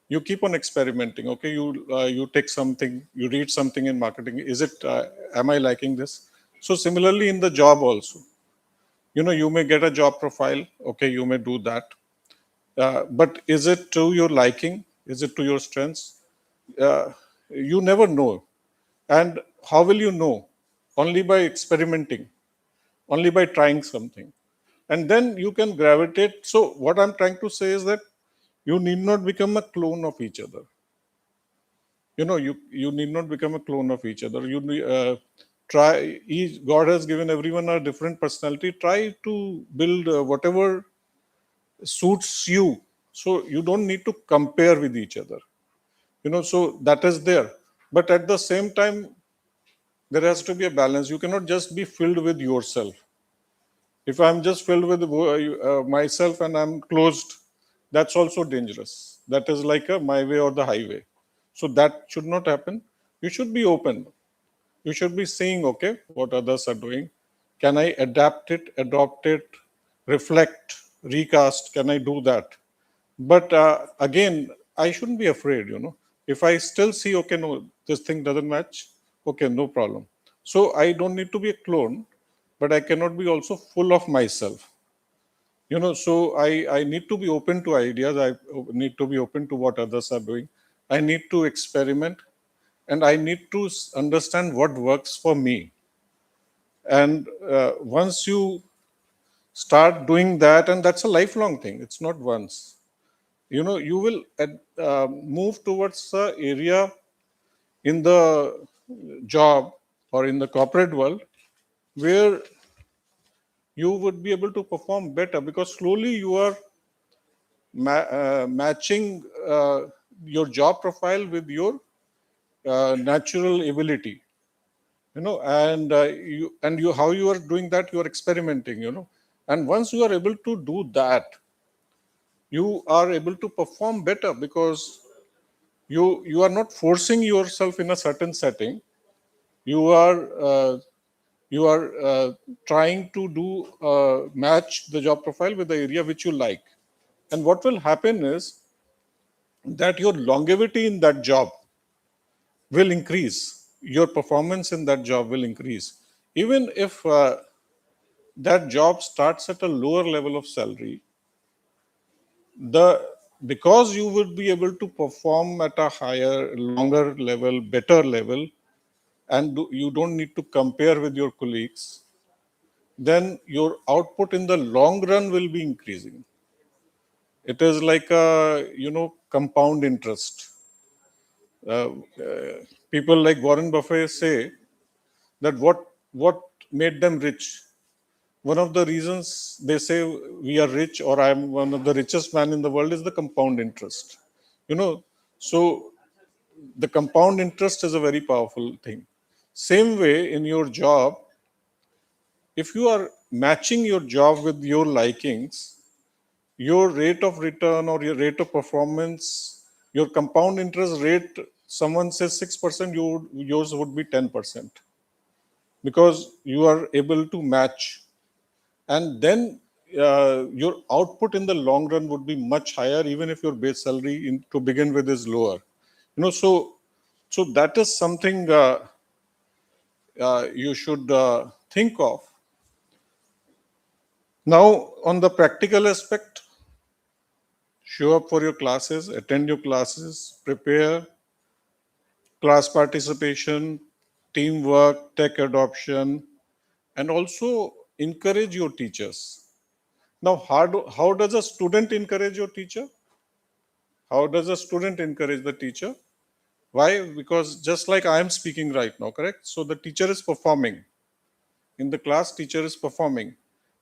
You keep on experimenting. Okay, you take something, you read something in marketing. Is it? Am I liking this? So similarly in the job also, you may get a job profile. Okay, you may do that, but is it to your liking? Is it to your strengths? You never know. And how will you know? Only by experimenting, only by trying something. And then you can gravitate. So, what I'm trying to say is that you need not become a clone of each other. You need not become a clone of each other. Try. God has given everyone a different personality. Try to build whatever suits you. So, you don't need to compare with each other. So that is there. But at the same time, there has to be a balance. You cannot just be filled with yourself. If I'm just filled with myself and I'm closed, that's also dangerous. That is like a my way or the highway. So that should not happen. You should be open. You should be seeing, okay, what others are doing. Can I adapt it, adopt it, reflect, recast? Can I do that? But again, I shouldn't be afraid. If I still see, okay, no, this thing doesn't match, okay, no problem. So I don't need to be a clone, but I cannot be also full of myself. So I need to be open to ideas. I need to be open to what others are doing. I need to experiment, and I need to understand what works for me. And once you start doing that, and that's a lifelong thing, it's not once. You will move towards the area in the job or in the corporate world where you would be able to perform better, because slowly you are matching your job profile with your natural ability, and how you are doing that, you are experimenting, and once you are able to do that, you are able to perform better, because you are not forcing yourself in a certain setting. You are trying to do match the job profile with the area which you like. And what will happen is that your longevity in that job will increase, your performance in that job will increase, even if that job starts at a lower level of salary. Because you would be able to perform at a higher, longer level, better level, and you don't need to compare with your colleagues, then your output in the long run will be increasing. It is like a compound interest. People like Warren Buffett say that what made them rich. One of the reasons they say we are rich, or I am one of the richest man in the world, is the compound interest. So the compound interest is a very powerful thing. Same way in your job, if you are matching your job with your likings, your rate of return or your rate of performance, your compound interest rate, someone says 6%, yours would be 10%, because you are able to match. And then your output in the long run would be much higher, even if your base salary to begin with is lower. So that is something you should think of. Now, on the practical aspect, show up for your classes, attend your classes, prepare, class participation, teamwork, tech adoption, and also encourage your teachers. Now, how does a student encourage your teacher? How does a student encourage the teacher? Why? Because just like I am speaking right now, correct? So the teacher is performing. In the class, teacher is performing,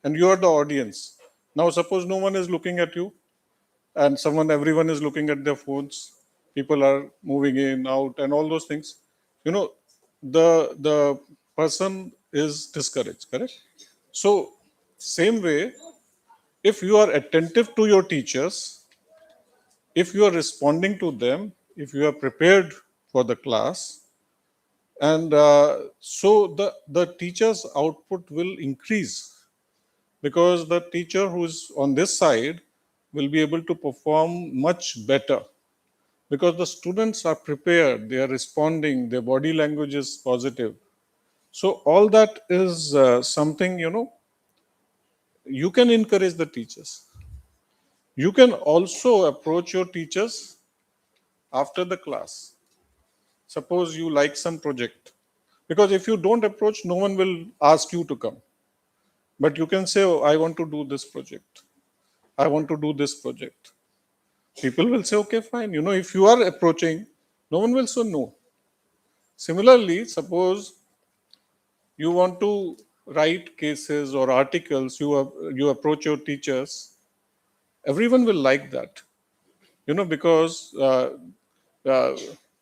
and you are the audience. Now, suppose no one is looking at you, and everyone is looking at their phones. People are moving in, out, and all those things. The person is discouraged, correct? So, same way, if you are attentive to your teachers, if you are responding to them, if you are prepared for the class, and so the teacher's output will increase, because the teacher who is on this side will be able to perform much better, because the students are prepared, they are responding, their body language is positive. So all that is something, you can encourage the teachers. You can also approach your teachers after the class. Suppose you like some project, because if you don't approach, no one will ask you to come. But you can say, oh, I want to do this project. I want to do this project. People will say, okay, fine. If you are approaching, no one will say no. Similarly, suppose you want to write cases or articles, you approach your teachers, everyone will like that, because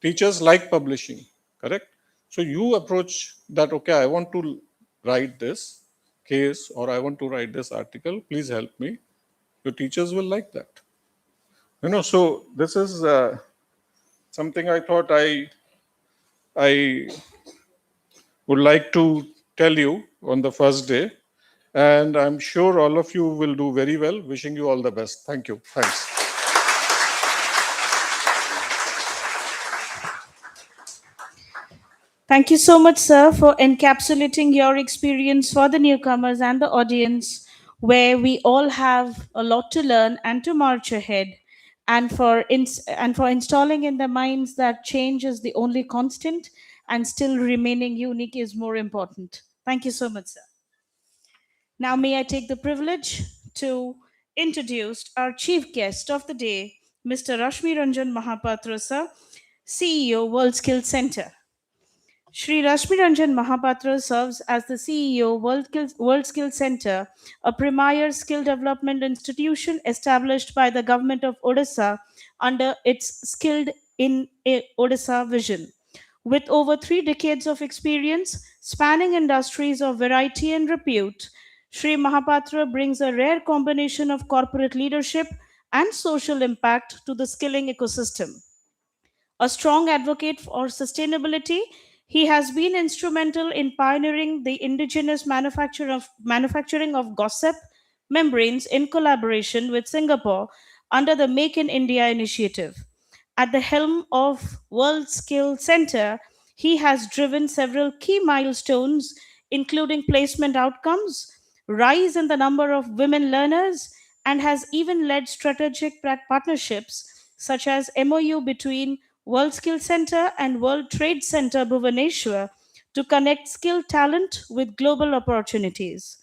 teachers like publishing, correct? So you approach that, okay, I want to write this case or I want to write this article, please help me. Your teachers will like that. So this is something I thought I would like to tell you on the first day. And I'm sure all of you will do very well. Wishing you all the best. Thank you. Thanks. Thank you so much, sir, for encapsulating your experience for the newcomers and the audience, where we all have a lot to learn and to march ahead, and for installing in their minds that change is the only constant and still remaining unique is more important. Thank you so much, sir. Now, may I take the privilege to introduce our chief guest of the day, Mr. Rashmi Ranjan Mahapatra, sir, CEO, World Skills Center. Shri Rashmi Ranjan Mahapatra serves as the CEO, World Skills Center, a premier skill development institution established by the government of Odisha under its Skilled in Odisha vision. With over 3 decades of experience, spanning industries of variety and repute, Shri Mahapatra brings a rare combination of corporate leadership and social impact to the skilling ecosystem. A strong advocate for sustainability, he has been instrumental in pioneering the indigenous manufacturing of gossip membranes in collaboration with Singapore under the Make in India initiative. At the helm of World Skill Center, he has driven several key milestones, including placement outcomes, rise in the number of women learners, and has even led strategic partnerships such as MOU between World Skill Center and World Trade Center Bhubaneswar to connect skilled talent with global opportunities.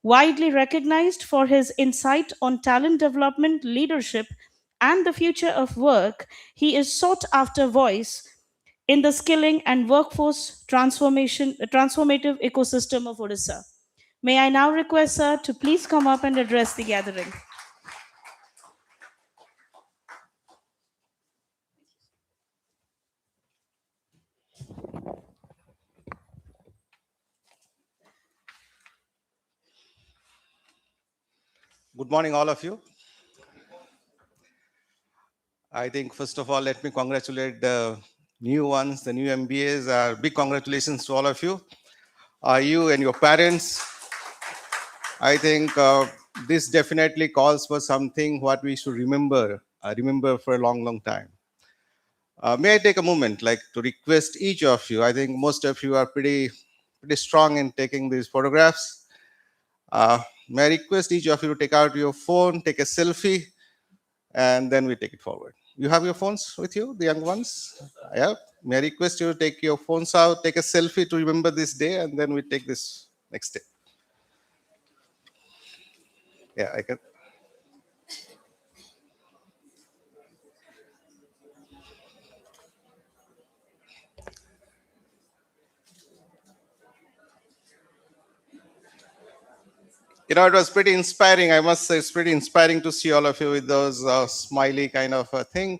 Widely recognized for his insight on talent development, leadership, and the future of work, he is sought after voice in the skilling and workforce transformative ecosystem of Odisha. May I now request sir to please come up and address the gathering. Good morning, all of you. I think, first of all, let me congratulate the new ones, the new MBAs. Big congratulations to all of you. You and your parents. I think this definitely calls for something what we should remember for a long, long time. May I take a moment to request each of you? I think most of you are pretty strong in taking these photographs. May I request each of you to take out your phone, take a selfie, and then we take it forward. You have your phones with you, the young ones? Yeah. May I request you to take your phones out, take a selfie to remember this day, and then we take this next day. Yeah, I can. It was pretty inspiring. I must say, it's pretty inspiring to see all of you with those smiley kind of thing.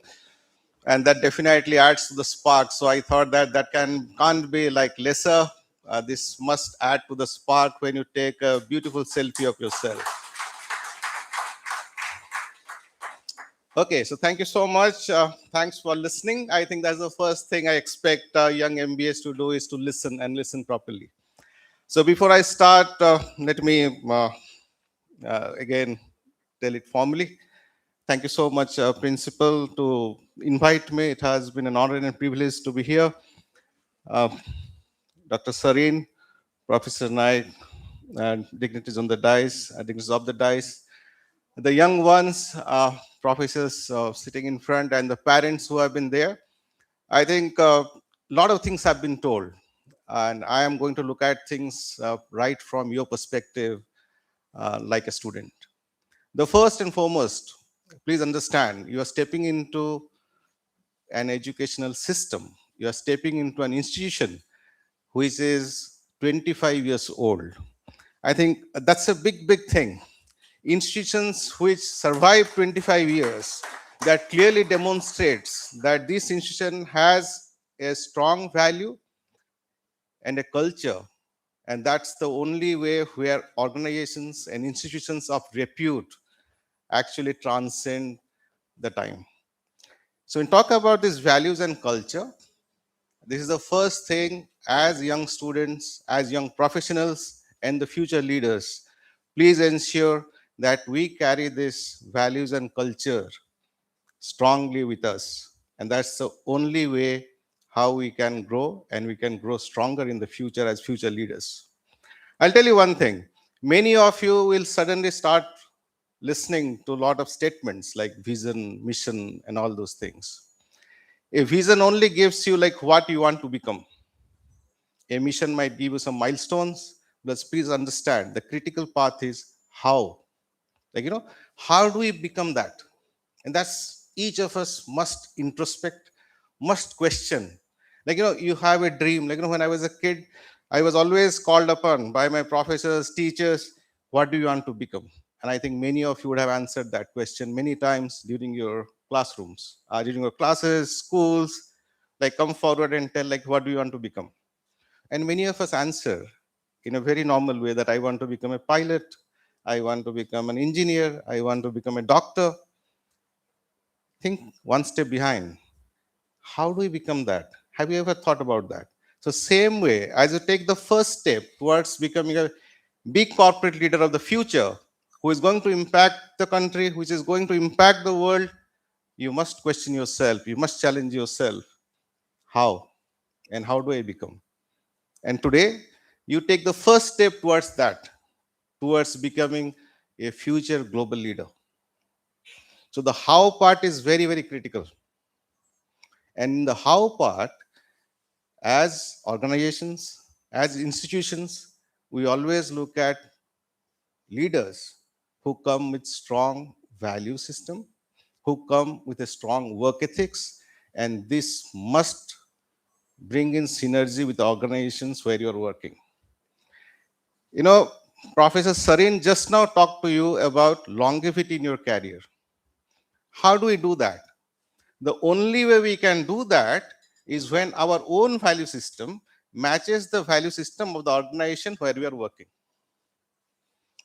And that definitely adds to the spark. So I thought that can't be lesser. This must add to the spark when you take a beautiful selfie of yourself. Okay, so thank you so much. Thanks for listening. I think that's the first thing I expect young MBAs to do is to listen and listen properly. So before I start, let me again tell it formally. Thank you so much, Principal, to invite me. It has been an honor and a privilege to be here. Dr. Sareen, Professor Naik, and dignitaries on the dais, dignitaries of the dais, the young ones, professors sitting in front, and the parents who have been there. I think a lot of things have been told, and I am going to look at things right from your perspective, like a student. The first and foremost, please understand, you are stepping into an educational system. You are stepping into an institution which is 25 years old. I think that's a big, big thing. Institutions which survive 25 years, that clearly demonstrates that this institution has a strong value and a culture. And that's the only way where organizations and institutions of repute actually transcend the time. So when we talk about these values and culture, this is the first thing as young students, as young professionals, and the future leaders, please ensure that we carry these values and culture strongly with us. And that's the only way how we can grow, and we can grow stronger in the future as future leaders. I'll tell you one thing. Many of you will suddenly start listening to a lot of statements like vision, mission, and all those things. A vision only gives you what you want to become. A mission might give you some milestones, but please understand the critical path is how. How do we become that? And that's each of us must introspect, must question. You have a dream. When I was a kid, I was always called upon by my professors, teachers, what do you want to become? And I think many of you would have answered that question many times during your classrooms, during your classes, schools, come forward and tell what do you want to become? And many of us answer in a very normal way that I want to become a pilot, I want to become an engineer, I want to become a doctor. Think one step behind. How do we become that? Have you ever thought about that? So same way, as you take the first step towards becoming a big corporate leader of the future, who is going to impact the country, which is going to impact the world, you must question yourself. You must challenge yourself. How? And how do I become? And today, you take the first step towards that, towards becoming a future global leader. So the how part is very, very critical. And in the how part, as organizations, as institutions, we always look at leaders who come with strong value system, who come with a strong work ethics, and this must bring in synergy with the organizations where you're working. Professor Sareen just now talked to you about longevity in your career. How do we do that? The only way we can do that is when our own value system matches the value system of the organization where we are working.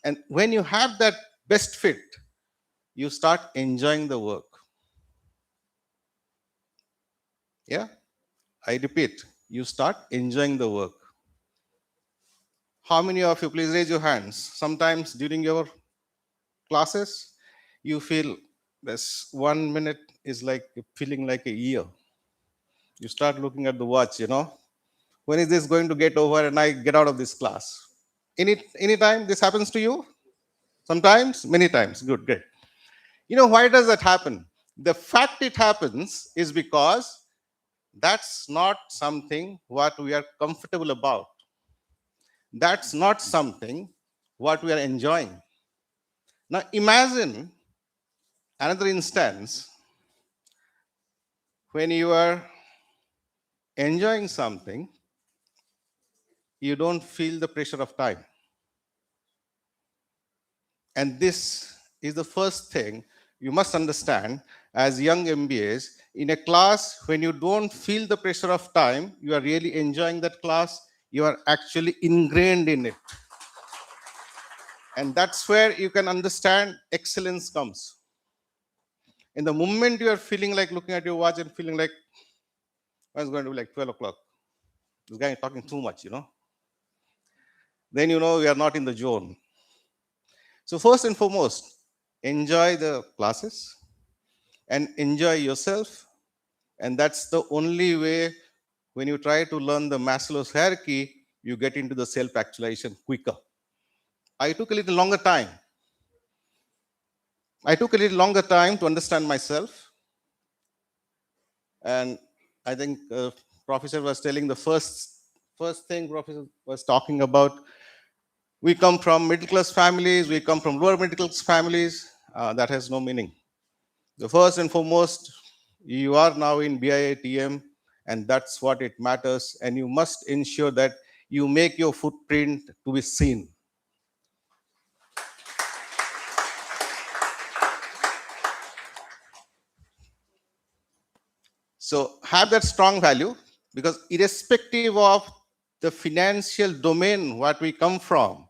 And when you have that best fit, you start enjoying the work. Yeah, I repeat, you start enjoying the work. How many of you, please raise your hands, sometimes during your classes, you feel this 1 minute is like feeling like a year. You start looking at the watch, when is this going to get over and I get out of this class? Any time this happens to you? Sometimes, many times. Good, great. Why does that happen? The fact it happens is because that's not something what we are comfortable about. That's not something what we are enjoying. Now imagine another instance when you are enjoying something, you don't feel the pressure of time. And this is the first thing you must understand as young MBAs. In a class, when you don't feel the pressure of time, you are really enjoying that class, you are actually ingrained in it. And that's where you can understand excellence comes. In the moment you are feeling like looking at your watch and feeling like, it's going to be like 12 o'clock. This guy is talking too much, Then you are not in the zone. So first and foremost, enjoy the classes and enjoy yourself. And that's the only way when you try to learn the Maslow's hierarchy, you get into the self-actualization quicker. I took a little longer time. To understand myself. And I think Professor was telling the first thing Professor was talking about. We come from middle class families, we come from lower middle class families. That has no meaning. The first and foremost, you are now in BIITM, and that's what it matters. And you must ensure that you make your footprint to be seen. So have that strong value, because irrespective of the financial domain what we come from,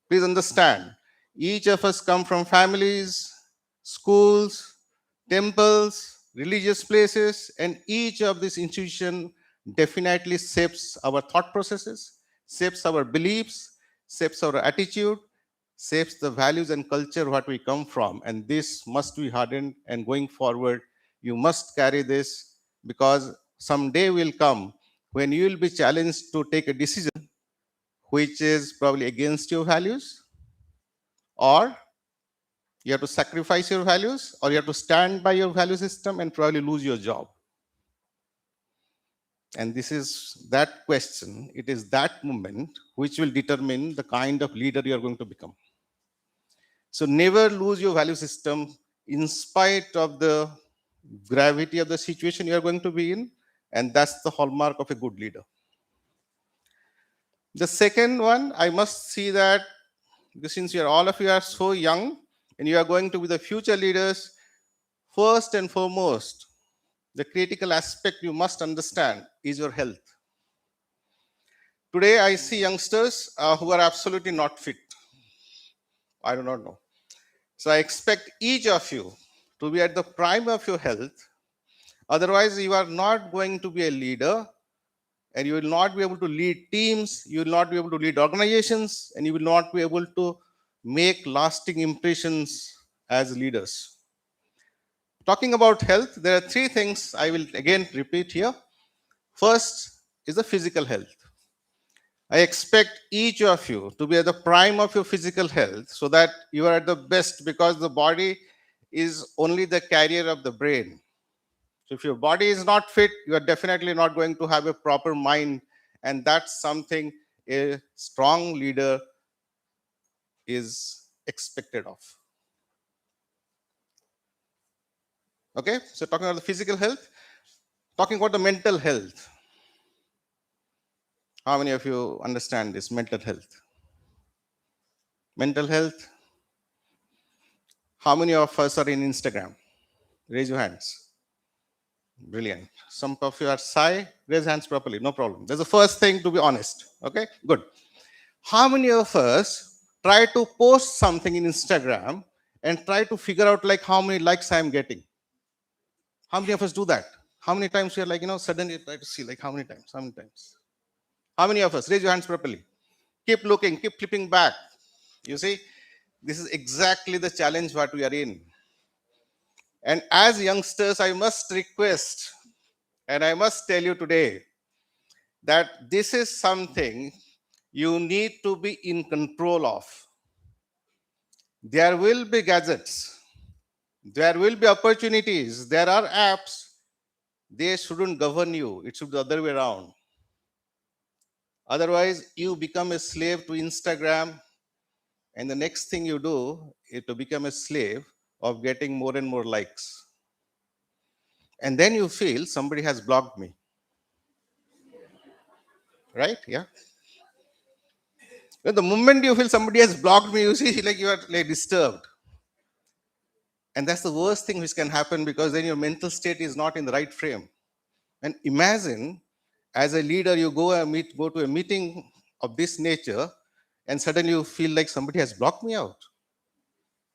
please understand, each of us come from families, schools, temples, religious places, and each of these institutions definitely shapes our thought processes, shapes our beliefs, shapes our attitude, shapes the values and culture what we come from. And this must be hardened, and going forward, you must carry this, because someday will come when you will be challenged to take a decision which is probably against your values, or you have to sacrifice your values, or you have to stand by your value system and probably lose your job. And this is that question, it is that moment which will determine the kind of leader you are going to become. So never lose your value system in spite of the gravity of the situation you are going to be in, and that's the hallmark of a good leader. The second one, I must see that, because since all of you are so young and you are going to be the future leaders, first and foremost, the critical aspect you must understand is your health. Today, I see youngsters who are absolutely not fit. I do not know. So I expect each of you to be at the prime of your health. Otherwise, you are not going to be a leader, and you will not be able to lead teams, you will not be able to lead organizations, and you will not be able to make lasting impressions as leaders. Talking about health, there are three things I will again repeat here. First is the physical health. I expect each of you to be at the prime of your physical health so that you are at the best, because the body is only the carrier of the brain. So if your body is not fit, you are definitely not going to have a proper mind, and that's something a strong leader is expected of. Okay, so talking about the physical health, talking about the mental health. How many of you understand this mental health? Mental health. How many of us are in Instagram? Raise your hands. Brilliant. Some of you are shy. Raise hands properly. No problem. That's the first thing, to be honest. Okay, good. How many of us try to post something in Instagram and try to figure out like how many likes I am getting. How many of us do that? How many times we are like, suddenly try to see like how many times? How many of us? Raise your hands properly. Keep looking, keep flipping back. You see, this is exactly the challenge what we are in. And as youngsters, I must request, and I must tell you today, that this is something you need to be in control of. There will be gadgets, there will be opportunities, there are apps. They shouldn't govern you. It should be the other way around. Otherwise, you become a slave to Instagram, and the next thing you do is to become a slave of getting more and more likes. And then you feel somebody has blocked me. Right? Yeah. The moment you feel somebody has blocked me, you see like you are like disturbed. And that's the worst thing which can happen, because then your mental state is not in the right frame. And imagine, as a leader, you go to a meeting of this nature, and suddenly you feel like somebody has blocked me out.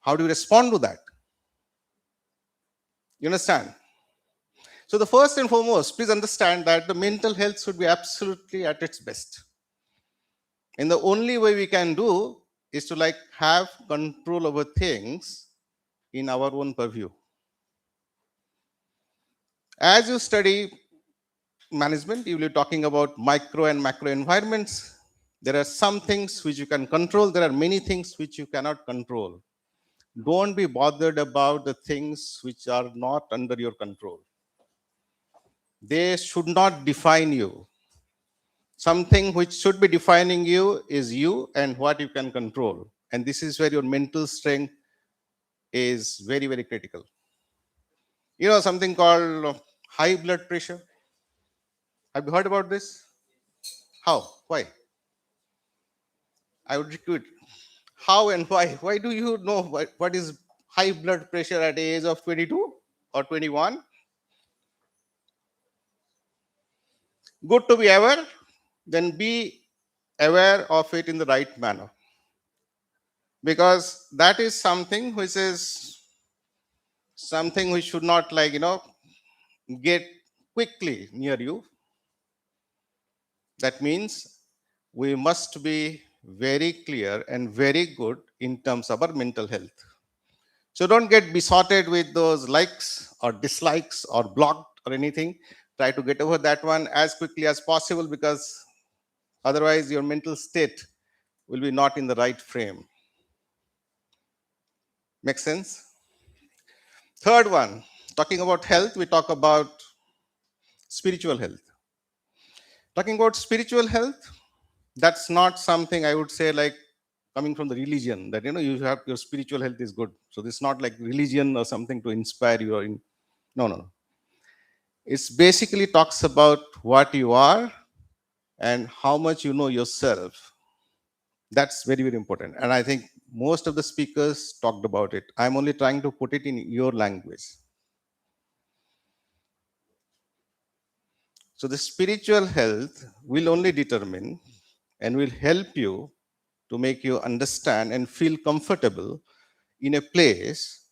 How do you respond to that? You understand? So the first and foremost, please understand that the mental health should be absolutely at its best. And the only way we can do is to like have control over things in our own purview. As you study management, you will be talking about micro and macro environments. There are some things which you can control. There are many things which you cannot control. Don't be bothered about the things which are not under your control. They should not define you. Something which should be defining you is you and what you can control. And this is where your mental strength is very, very critical. Something called high blood pressure. Have you heard about this? How? Why? I would repeat. How and why? Why do you know what is high blood pressure at the age of 22 or 21? Good to be aware, then be aware of it in the right manner. Because that is something which should not get quickly near you. That means we must be very clear and very good in terms of our mental health. So don't get besotted with those likes or dislikes or blocked or anything. Try to get over that one as quickly as possible, because otherwise your mental state will be not in the right frame. Make sense? Third one, talking about health, we talk about spiritual health. Talking about spiritual health, that's not something I would say like coming from the religion, that you have your spiritual health is good. So this is not like religion or something to inspire you or no. It's basically talks about what you are and how much you know yourself. That's very, very important. And I think most of the speakers talked about it. I'm only trying to put it in your language. So the spiritual health will only determine and will help you to make you understand and feel comfortable in a place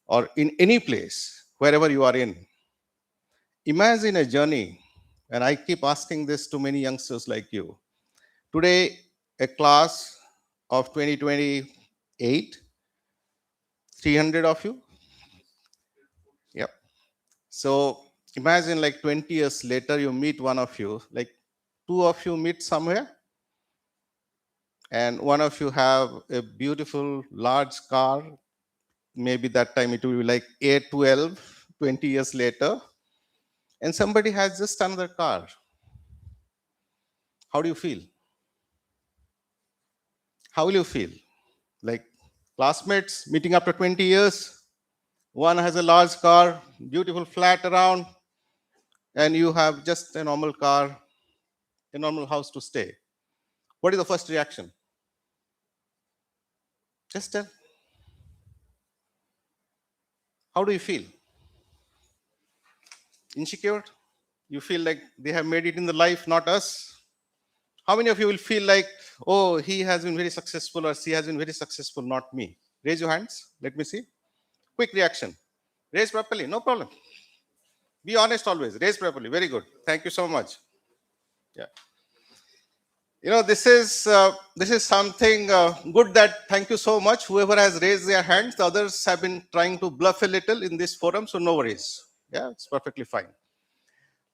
or in any place, wherever you are in. Imagine a journey, and I keep asking this to many youngsters like you. Today, a class of 2028, 300 of you. Yep. So imagine like 20 years later, you meet one of you, like two of you meet somewhere, and one of you have a beautiful large car. Maybe that time it will be like A12, 20 years later, and somebody has just another car. How do you feel? How will you feel? Like classmates meeting after 20 years, one has a large car, beautiful flat around, and you have just a normal car, a normal house to stay. What is the first reaction? Just tell. How do you feel? Insecure? You feel like they have made it in the life, not us? How many of you will feel like, oh, he has been very successful or she has been very successful, not me? Raise your hands. Let me see. Quick reaction. Raise properly. No problem. Be honest always. Raise properly. Very good. Thank you so much. Yeah. This is something good that thank you so much. Whoever has raised their hands, the others have been trying to bluff a little in this forum, so no worries. Yeah, it's perfectly fine.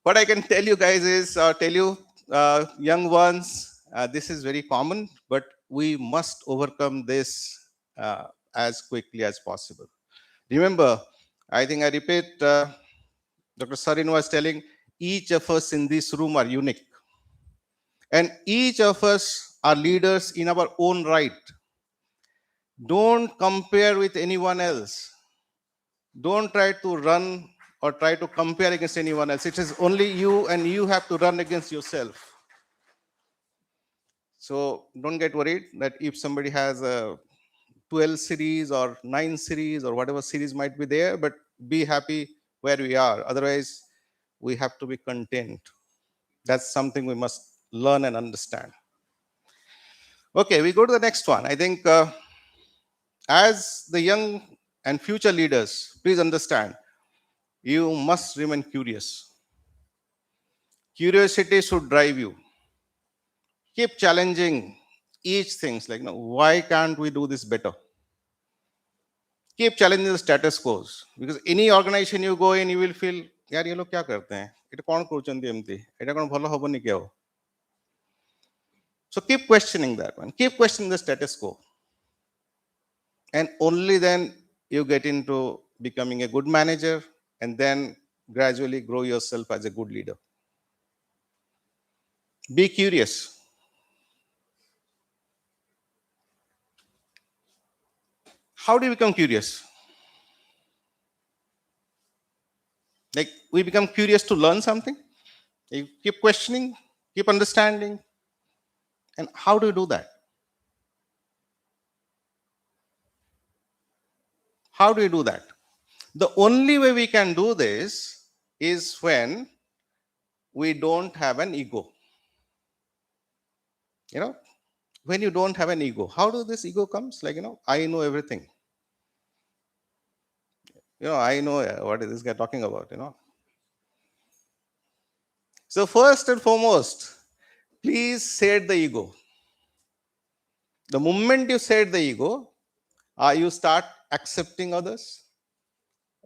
What I can tell you guys is, young ones, this is very common, but we must overcome this as quickly as possible. Remember, I think I repeat, Dr. Sarin was telling, each of us in this room are unique. And each of us are leaders in our own right. Don't compare with anyone else. Don't try to run or try to compare against anyone else. It is only you, and you have to run against yourself. So don't get worried that if somebody has a 12 series or 9 series or whatever series might be there, but be happy where we are. Otherwise, we have to be content. That's something we must learn and understand. Okay, we go to the next one. I think as the young and future leaders, please understand, you must remain curious. Curiosity should drive you. Keep challenging each things like, why can't we do this better? Keep challenging the status quo. Because any organization you go in, you will feel, yaar, ye log kya karte hain? Ita kaun koruchandi emti? Ita kaun bhalo hoboni kya ho? So keep questioning that one. Keep questioning the status quo. And only then you get into becoming a good manager, and then gradually grow yourself as a good leader. Be curious. How do you become curious? Like, we become curious to learn something. You keep questioning, keep understanding. And how do you do that? How do you do that? The only way we can do this is when we don't have an ego. When you don't have an ego, how does this ego comes? Like, I know everything. I know what is this guy talking about, So first and foremost, please shed the ego. The moment you shed the ego, you start accepting others.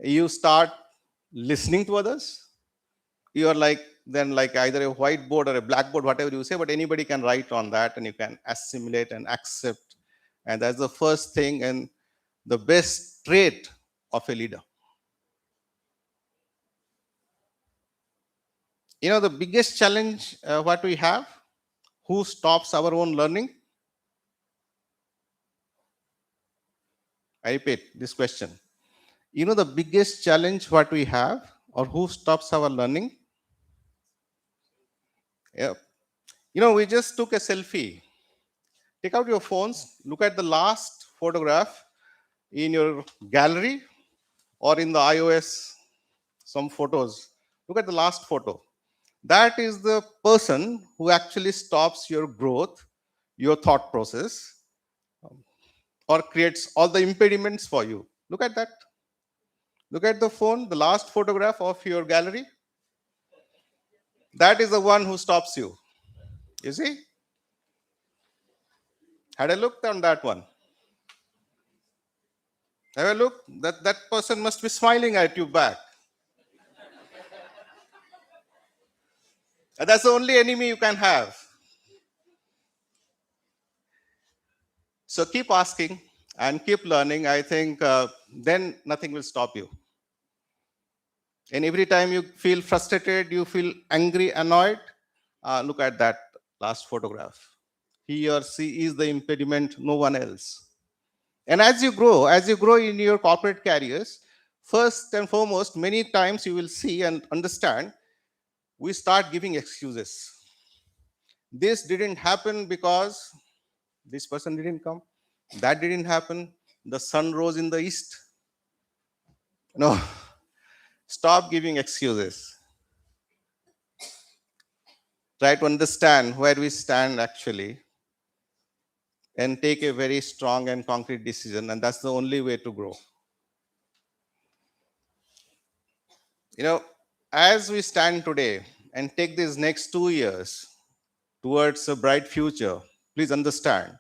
You start listening to others. You are like either a whiteboard or a blackboard, whatever you say, but anybody can write on that and you can assimilate and accept. And that's the first thing and the best trait of a leader. The biggest challenge what we have, who stops our own learning? I repeat this question. The biggest challenge what we have, or who stops our learning? Yeah. We just took a selfie. Take out your phones, look at the last photograph in your gallery or in the iOS, some photos. Look at the last photo. That is the person who actually stops your growth, your thought process, or creates all the impediments for you. Look at that. Look at the phone, the last photograph of your gallery. That is the one who stops you. You see? Had a look on that one. Have a look. That person must be smiling at you back. And that's the only enemy you can have. So keep asking and keep learning. I think then nothing will stop you. And every time you feel frustrated, you feel angry, annoyed, look at that last photograph. He or she is the impediment, no one else. And as you grow in your corporate careers, first and foremost, many times you will see and understand, we start giving excuses. This didn't happen because this person didn't come. That didn't happen. The sun rose in the east. No. Stop giving excuses. try to understand where we stand actually, and take a very strong and concrete decision. And that's the only way to grow. You know, as we stand today and take these next 2 years towards a bright future, please understand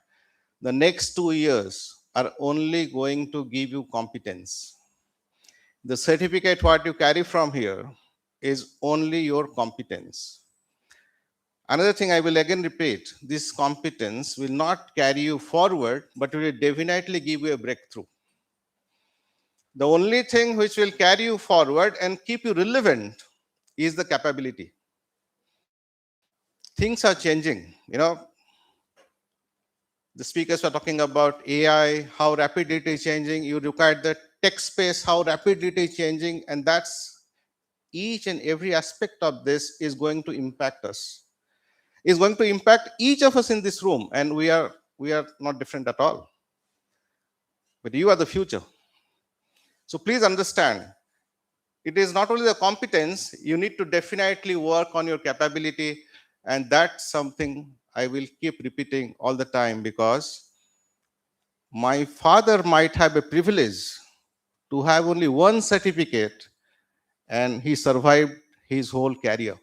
the next 2 years are only going to give you competence. The certificate what you carry from here is only your competence. Another thing I will again repeat, this competence will not carry you forward, but it will definitely give you a breakthrough. The only thing which will carry you forward and keep you relevant is the capability. Things are changing. You know, the speakers were talking about AI, how rapidly it is changing. You look at the tech space, how rapidly it is changing, and that's each and every aspect of this is going to impact us. Is going to impact each of us in this room, and we are not different at all. But you are the future. So please understand, it is not only the competence, you need to definitely work on your capability, and that's something I will keep repeating all the time, because my father might have a privilege to have only one certificate and he survived his whole career.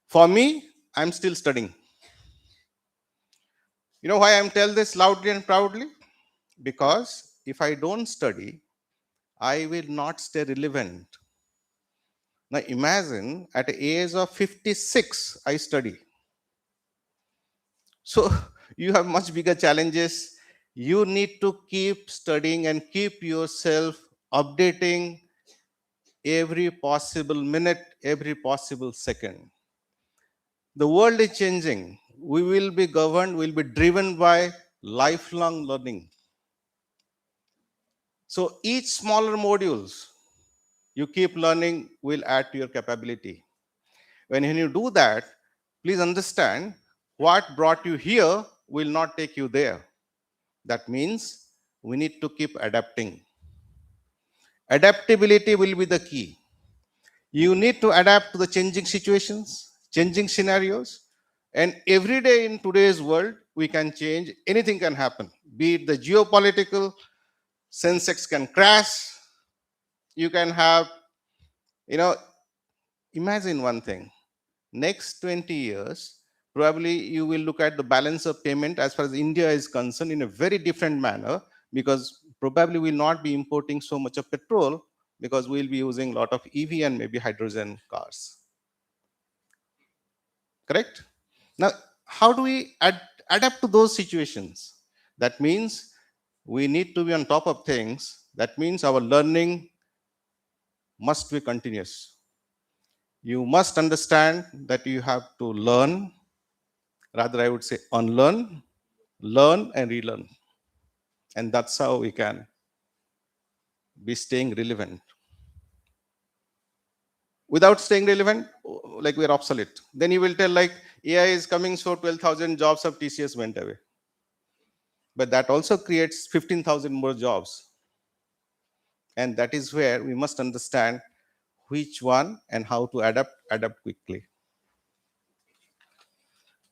For me, I'm still studying. You know why I'm telling this loudly and proudly? Because if I don't study, I will not stay relevant. Now imagine at the age of 56, I study. So you have much bigger challenges. You need to keep studying and keep yourself updating every possible minute, every possible second. The world is changing. We will be governed, we'll be driven by lifelong learning. So each smaller modules you keep learning will add to your capability. When you do that, please understand what brought you here will not take you there. That means we need to keep adapting. Adaptability will be the key. You need to adapt to the changing situations, changing scenarios, and every day in today's world, we can change, anything can happen. Be it the geopolitical, Sensex can crash, you can have, imagine one thing, next 20 years, probably you will look at the balance of payment as far as India is concerned in a very different manner, because probably we'll not be importing so much of petrol, because we'll be using a lot of EV and maybe hydrogen cars. Correct? Now, how do we adapt to those situations? That means we need to be on top of things. That means our learning must be continuous. You must understand that you have to learn, rather I would say unlearn, learn and relearn. And that's how we can be staying relevant. Without staying relevant, like we're obsolete. Then you will tell like AI is coming, so 12,000 jobs of TCS went away. But that also creates 15,000 more jobs. And that is where we must understand which one and how to adapt quickly.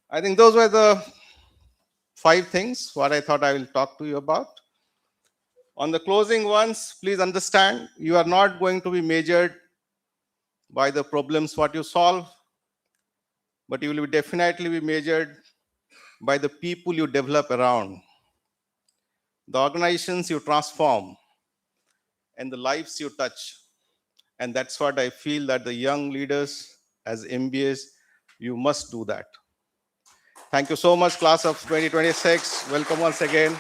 I think those were the 5 things what I thought I will talk to you about. On the closing ones, please understand you are not going to be measured by the problems what you solve, but you will definitely be measured by the people you develop around, the organizations you transform, and the lives you touch. And that's what I feel that the young leaders as MBAs, you must do that. Thank you so much, class of 2026. Welcome once again.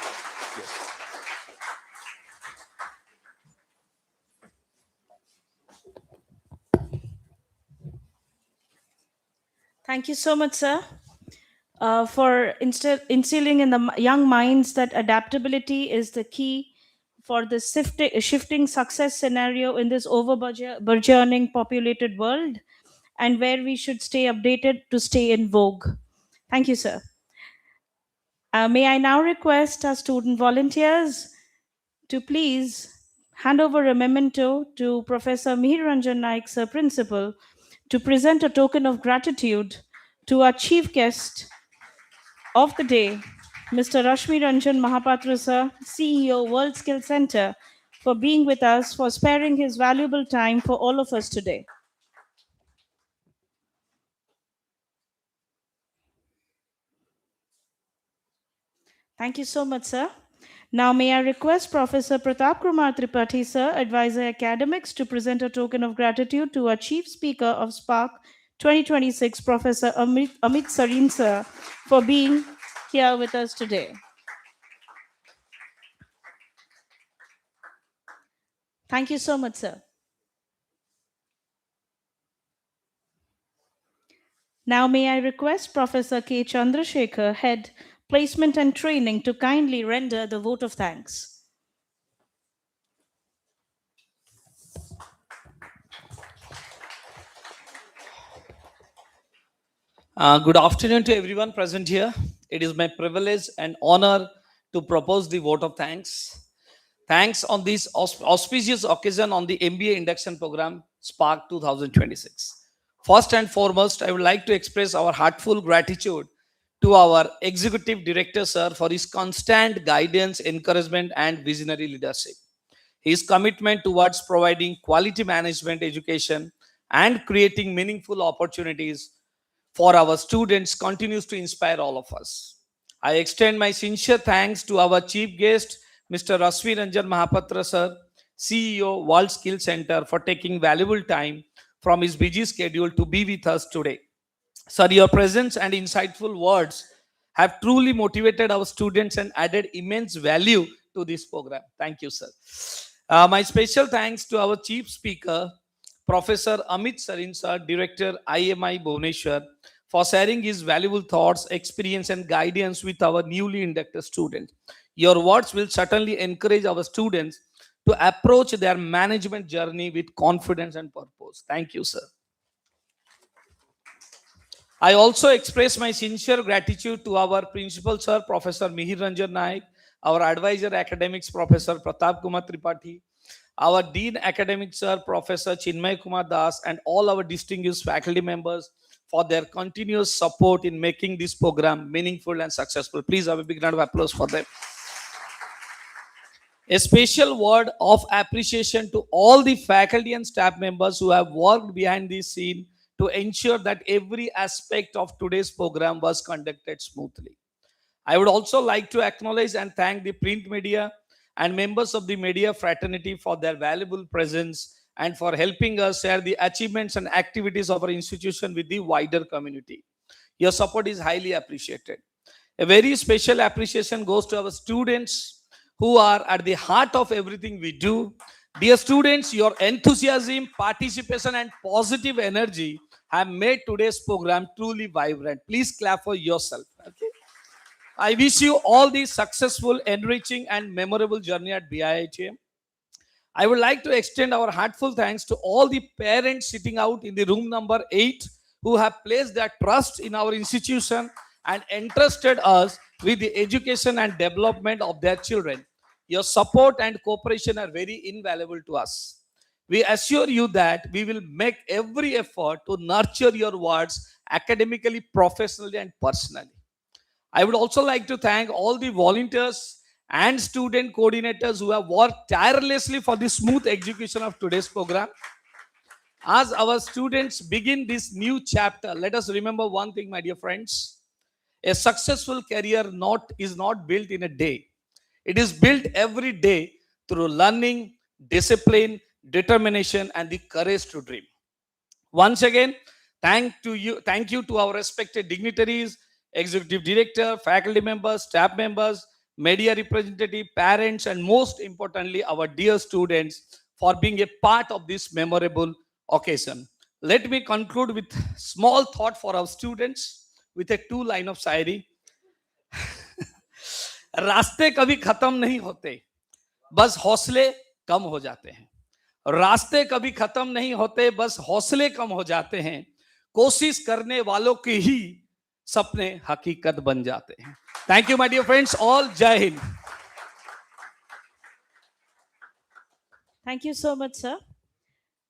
Thank you so much, sir, for instilling in the young minds that adaptability is the key for the shifting success scenario in this burgeoning populated world, and where we should stay updated to stay in vogue. Thank you, sir. May I now request our student volunteers to please hand over a memento to Professor Mihir Ranjan Naik, sir, principal, to present a token of gratitude to our chief guest of the day, Mr. Rashmi Ranjan Mahapatra sir, CEO, World Skill Center, for being with us, for sparing his valuable time for all of us today. Thank you so much, sir. Now, may I request Professor Pratap Kumar Tripathi, sir, Advisor Academics, to present a token of gratitude to our Chief Speaker of Spark 2026, Professor Amit Sarin, sir, for being here with us today. Thank you so much, sir. Now, may I request Professor K. Chandrasekhar, Head, Placement and Training, to kindly render the vote of thanks. Good afternoon to everyone present here. It is my privilege and honor to propose the vote of thanks. Thanks on this auspicious occasion on the MBA induction program, Spark 2026. First and foremost, I would like to express our heartfelt gratitude to our Executive Director, sir, for his constant guidance, encouragement, and visionary leadership. His commitment towards providing quality management education and creating meaningful opportunities for our students continues to inspire all of us. I extend my sincere thanks to our chief guest, Mr. Rashmi Ranjan Mahapatra sir, CEO, World Skill Center, for taking valuable time from his busy schedule to be with us today. Sir, your presence and insightful words have truly motivated our students and added immense value to this program. Thank you, sir. My special thanks to our chief speaker, Professor Amit Sarin sir, Director IMI Bhubaneswar, for sharing his valuable thoughts, experience, and guidance with our newly inducted students. Your words will certainly encourage our students to approach their management journey with confidence and purpose. Thank you, sir. I also express my sincere gratitude to our principal, sir, Professor Mihir Ranjan Naik, our advisor academics, Professor Pratap Kumar Tripathi, our Dean Academics, sir, Professor Chinmay Kumar Das, and all our distinguished faculty members for their continuous support in making this program meaningful and successful. Please have a big round of applause for them. A special word of appreciation to all the faculty and staff members who have worked behind the scene to ensure that every aspect of today's program was conducted smoothly. I would also like to acknowledge and thank the print media and members of the media fraternity for their valuable presence and for helping us share the achievements and activities of our institution with the wider community. Your support is highly appreciated. A very special appreciation goes to our students who are at the heart of everything we do. Dear students, your enthusiasm, participation, and positive energy have made today's program truly vibrant. Please clap for yourself. Okay? I wish you all the successful, enriching, and memorable journey at BIITM. I would like to extend our heartfelt thanks to all the parents sitting out in the room number 8 who have placed their trust in our institution and entrusted us with the education and development of their children. Your support and cooperation are very invaluable to us. We assure you that we will make every effort to nurture your words academically, professionally, and personally. I would also like to thank all the volunteers and student coordinators who have worked tirelessly for the smooth execution of today's program. As our students begin this new chapter, let us remember one thing, my dear friends. A successful career is not built in a day. It is built every day through learning, discipline, determination, and the courage to dream. Once again, thank you to our respected dignitaries, executive director, faculty members, staff members, media representative, parents, and most importantly, our dear students for being a part of this memorable occasion. Let me conclude with small thought for our students with a 2-line of शायरी. रास्ते कभी खत्म नहीं होते, बस हौसले कम हो जाते हैं. रास्ते कभी खत्म नहीं होते, बस हौसले कम हो जाते हैं. कोशिश करने वालों के ही सपने हकीकत बन जाते हैं. Thank you, my dear friends. All Jai Hind. Thank you so much, sir.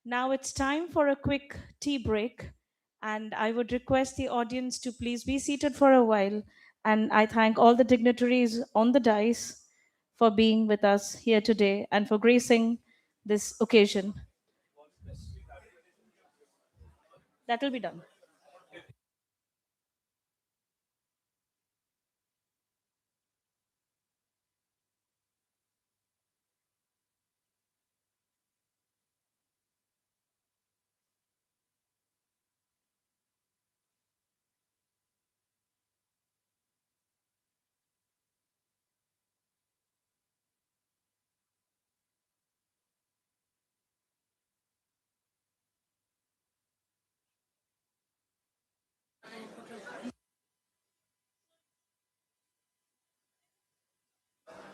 Now it's time for a quick tea break, and I would request the audience to please be seated for a while. And I thank all the dignitaries on the dais for being with us here today and for gracing this occasion. That will be done.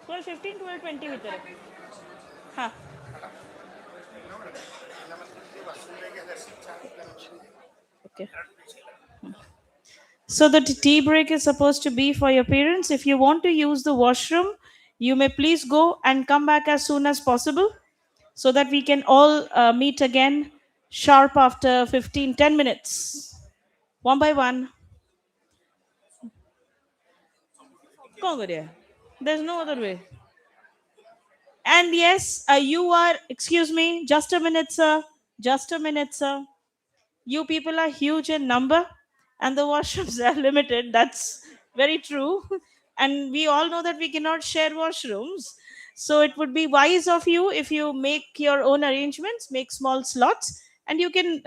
Twelve 15, 12 20 भितर आहे. हा. Okay. So the tea break is supposed to be for your parents. If you want to use the washroom, you may please go and come back as soon as possible so that we can all meet again sharp after 10 minutes. One by one. कौन करेगा? There's no other way. And yes, you are, excuse me, just a minute, sir. Just a minute, sir. You people are huge in number and the washrooms are limited. That's very true. And we all know that we cannot share washrooms. So it would be wise of you if you make your own arrangements, make small slots, and you can,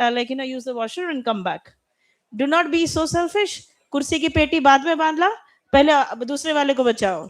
use the washroom and come back. Do not be so selfish. कुर्सी की पेटी बाद में बांध ला, पहले दूसरे वाले को बचाओ.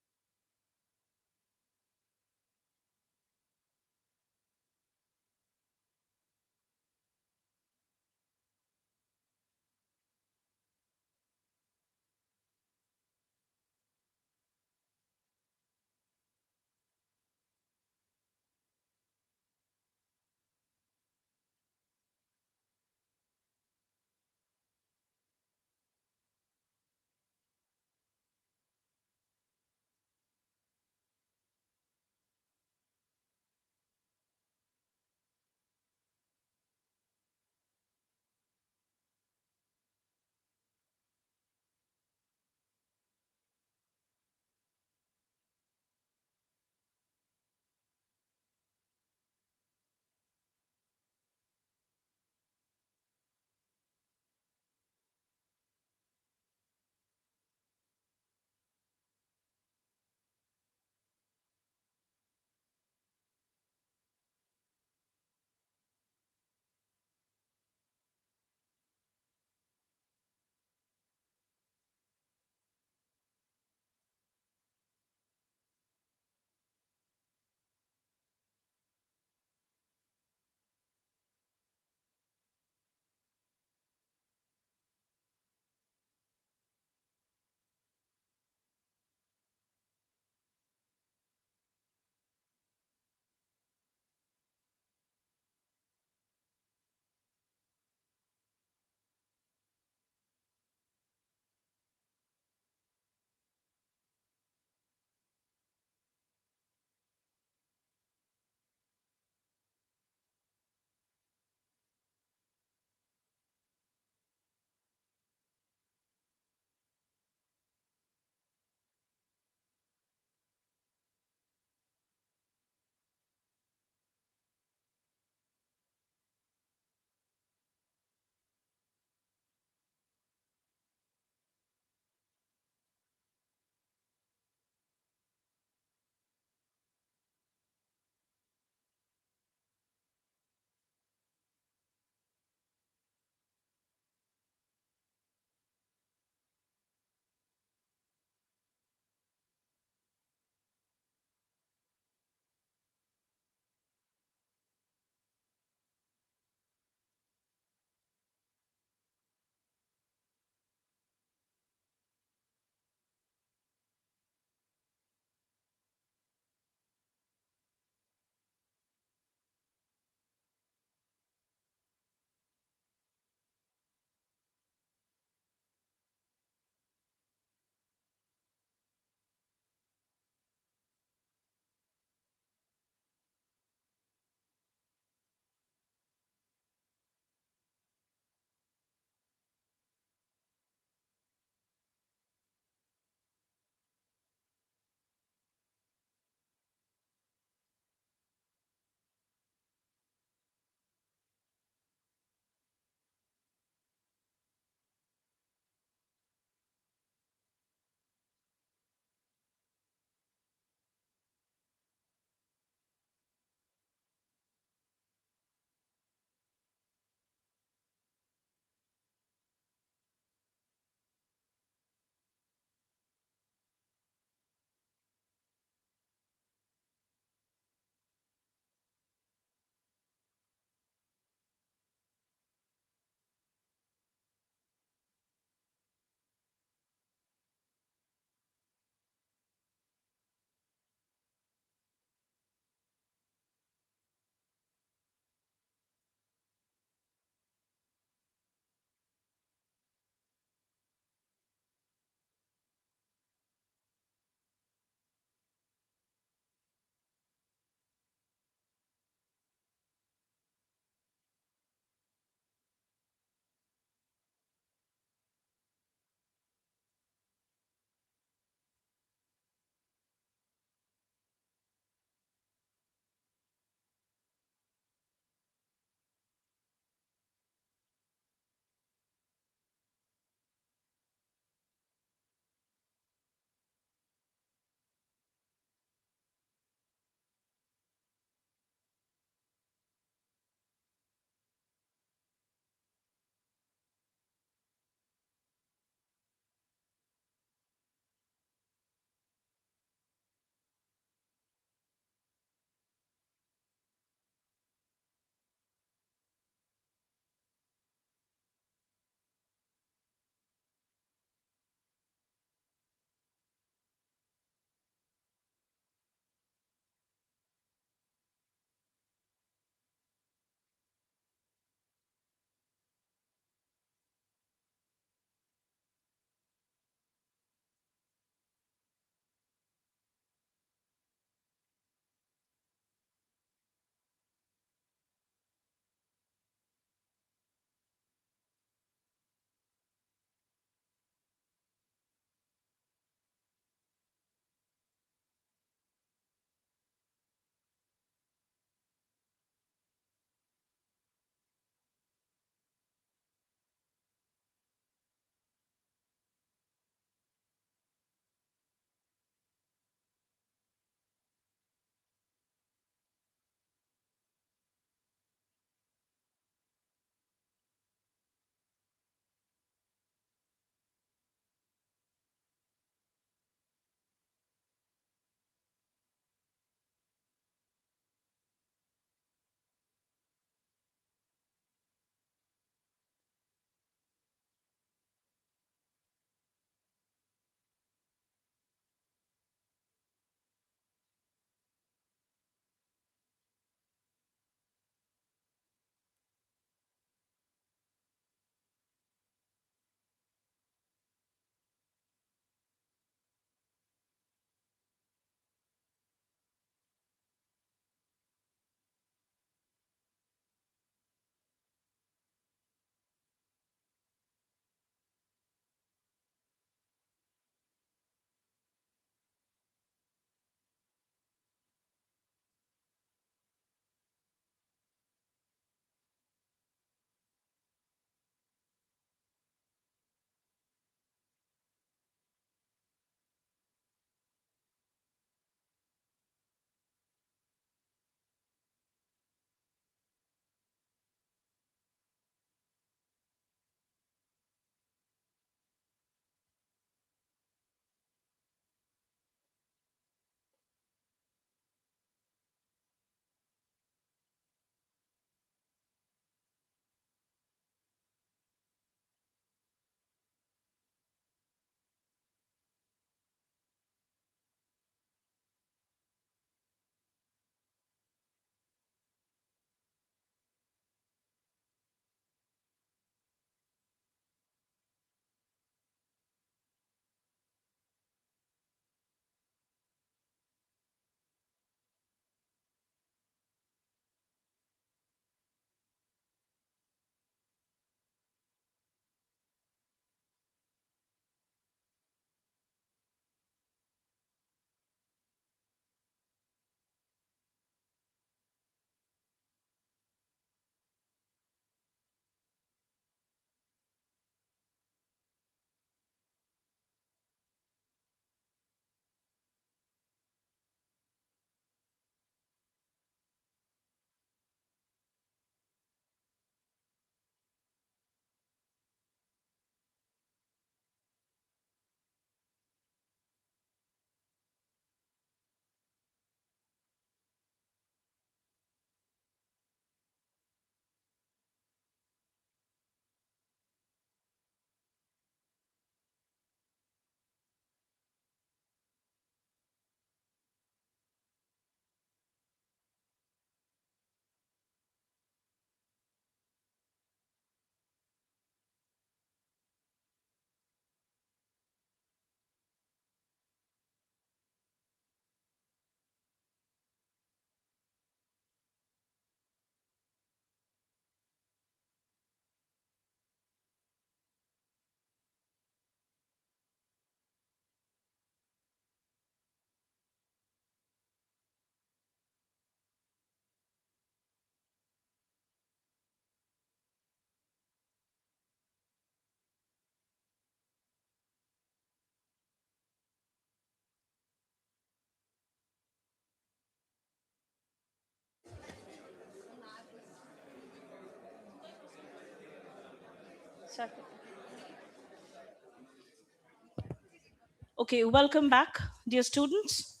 Okay, welcome back, dear students.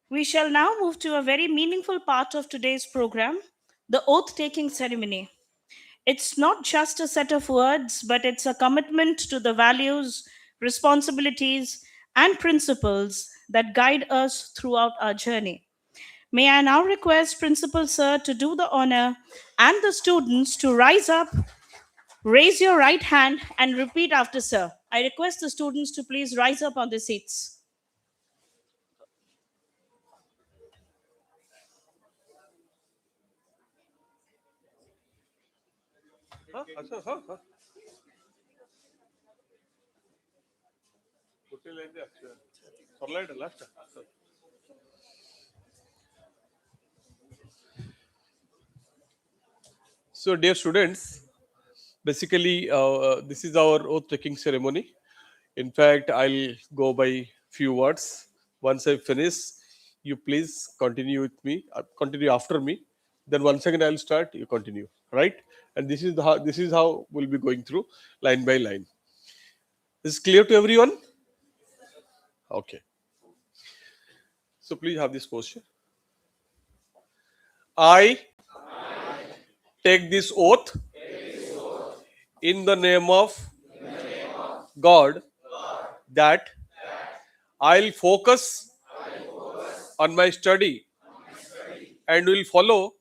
We shall now move to a very meaningful part of today's program, the oath taking ceremony. It's not just a set of words, but it's a commitment to the values, responsibilities, and principles that guide us throughout our journey. May I now request Principal Sir to do the honor and the students to rise up, raise your right hand, and repeat after Sir. I request the students to please rise up on their seats. So, dear students, basically, this is our oath taking ceremony. In fact, I'll go by few words. Once I finish, you please continue with me, continue after me. Then once again I'll start, you continue, right? And this is how we'll be going through line by line. Is it clear to everyone? Okay. So please have this posture. I take this oath in the name of God that I'll focus on my study and will follow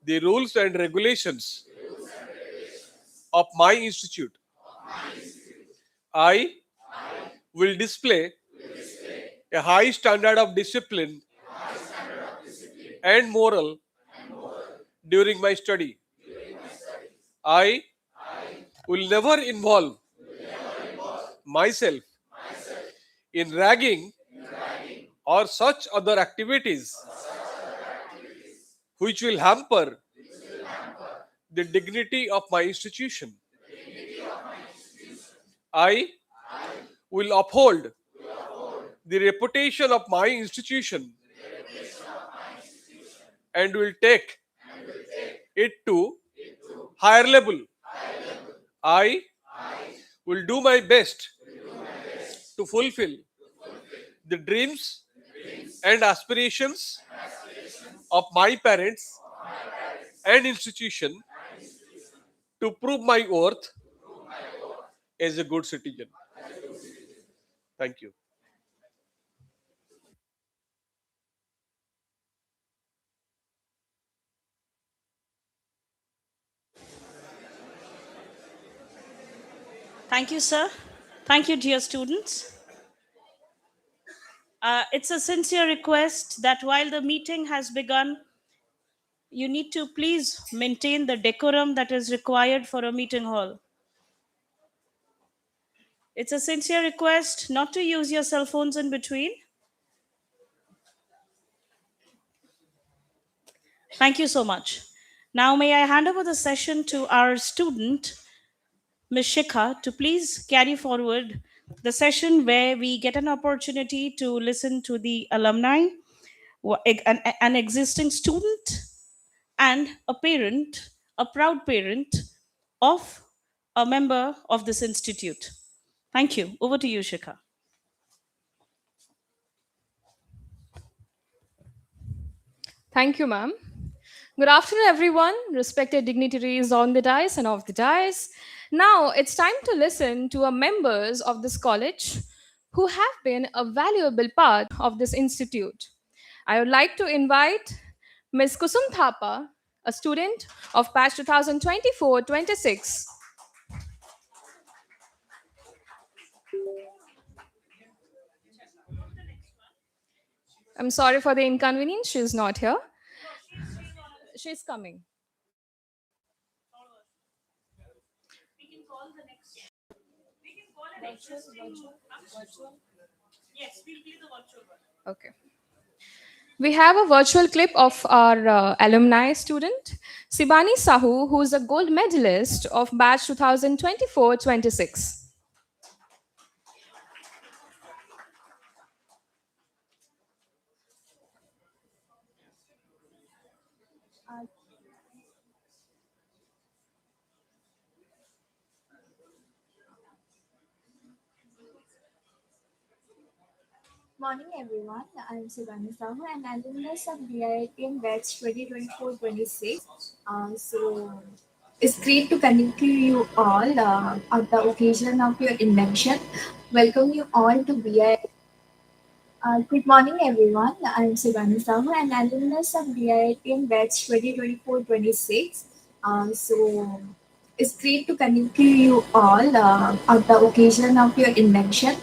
the rules and regulations of my institute. I will display a high standard of discipline and moral during my study. I will never involve myself in ragging or such other activities which will hamper the dignity of my institution. I will uphold the reputation of my institution and will take it to higher level. I will do my best to fulfill the dreams and aspirations of my parents and institution to prove my worth as a good citizen. Thank you. Thank you, sir. Thank you, dear students. It's a sincere request that while the meeting has begun, you need to please maintain the decorum that is required for a meeting hall. It's a sincere request not to use your cell phones in between. Thank you so much. Now, may I hand over the session to our student, Ms. Shikha, to please carry forward the session where we get an opportunity to listen to the alumni, an existing student, and a parent, a proud parent of a member of this institute. Thank you. Over to you, Shikha. Thank you, ma'am. Good afternoon, everyone, respected dignitaries on the dais and off the dais. Now it's time to listen to our members of this college who have been a valuable part of this institute. I would like to invite Ms. Kusum Thapa, a student of batch 2024-26. I'm sorry for the inconvenience, she's not here. She's coming. Yes, we'll play the virtual one. Okay. We have a virtual clip of our alumni student, Sibani Sahu, who is a gold medalist of batch 2024-26. Morning everyone, I'm Sivani Sahu and alumnus of BIITM batch 2024-26. It's great to connect to you all at the occasion of your induction. Welcome you all to BIITM. Good morning everyone, I'm Sivani Sahu and alumnus of BIITM batch 2024-26. It's great to connect to you all at the occasion of your induction.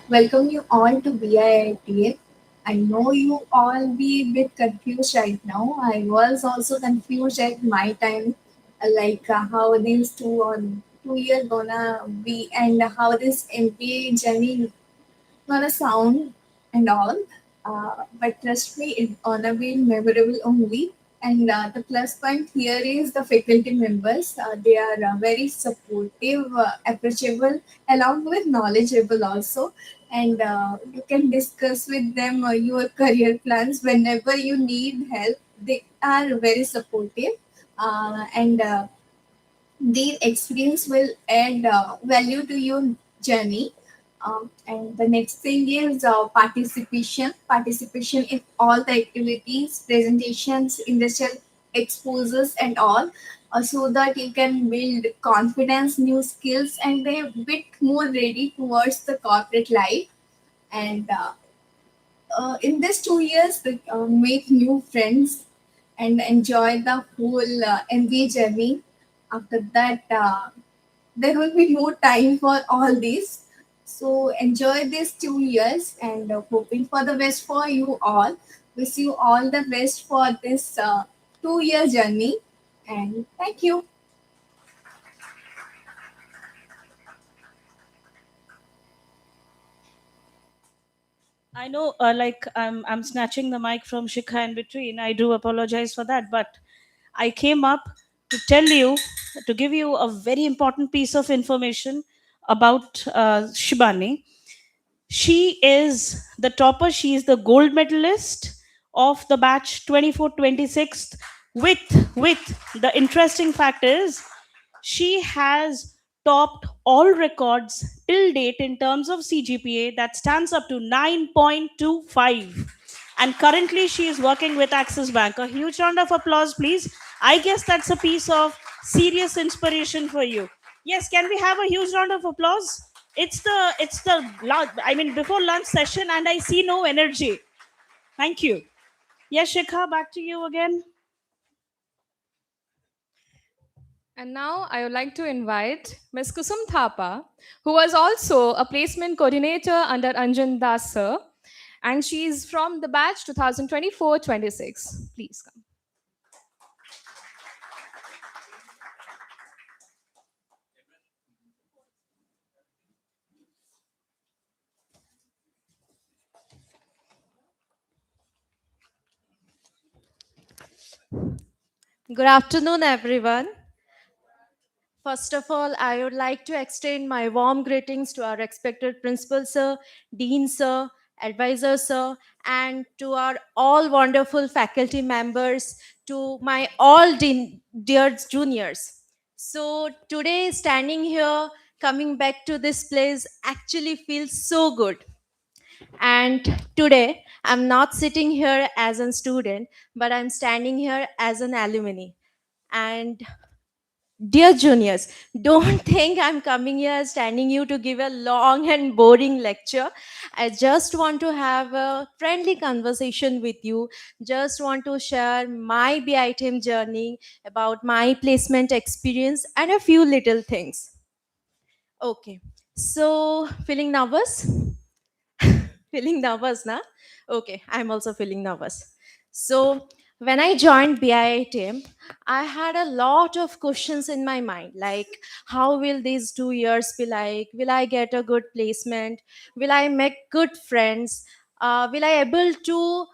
Welcome you all to BIITM. I know you all be a bit confused right now. I was also confused at my time, how these 2 years gonna be and how this MBA journey gonna sound and all. But trust me, it's gonna be memorable only. And the plus point here is the faculty members. They are very supportive, approachable, along with knowledgeable also. And you can discuss with them your career plans whenever you need help. They are very supportive. And their experience will add value to your journey. And the next thing is participation in all the activities, presentations, industrial exposures and all, so that you can build confidence, new skills, and be a bit more ready towards the corporate life. And in these 2 years, make new friends and enjoy the whole MBA journey. After that, there will be no time for all this. So enjoy these 2 years and hoping for the best for you all. Wish you all the best for this 2 year journey. And thank you. I know, I'm snatching the mic from Shikha in between. I do apologize for that, but I came up to tell you, to give you a very important piece of information about Shibani. She is the topper. She is the gold medalist of the batch 24-26. With the interesting fact is, she has topped all records till date in terms of CGPA that stands up to 9.25. And currently, she is working with Axis Bank. A huge round of applause, please. I guess that's a piece of serious inspiration for you. Yes, can we have a huge round of applause? Before lunch session, and I see no energy. Thank you. Yes, Shikha, back to you again. And now I would like to invite Ms. Kusum Thapa, who was also a placement coordinator under Anjan Das sir, and she is from the batch 2024-26. Please come. Good afternoon, everyone. First of all, I would like to extend my warm greetings to our respected principal sir, dean sir, advisor sir, and to our all wonderful faculty members, to my all dear juniors. So today, standing here, coming back to this place actually feels so good. And today, I'm not sitting here as a student, but I'm standing here as an alumni. And dear juniors, don't think I'm coming here standing you to give a long and boring lecture. I just want to have a friendly conversation with you. Just want to share my BITM journey, about my placement experience, and a few little things. Okay, so feeling nervous? Feeling nervous, na? Okay, I'm also feeling nervous. So when I joined BIITM, I had a lot of questions in my mind, like how will these 2 years be like? Will I get a good placement? Will I make good friends? Will I able to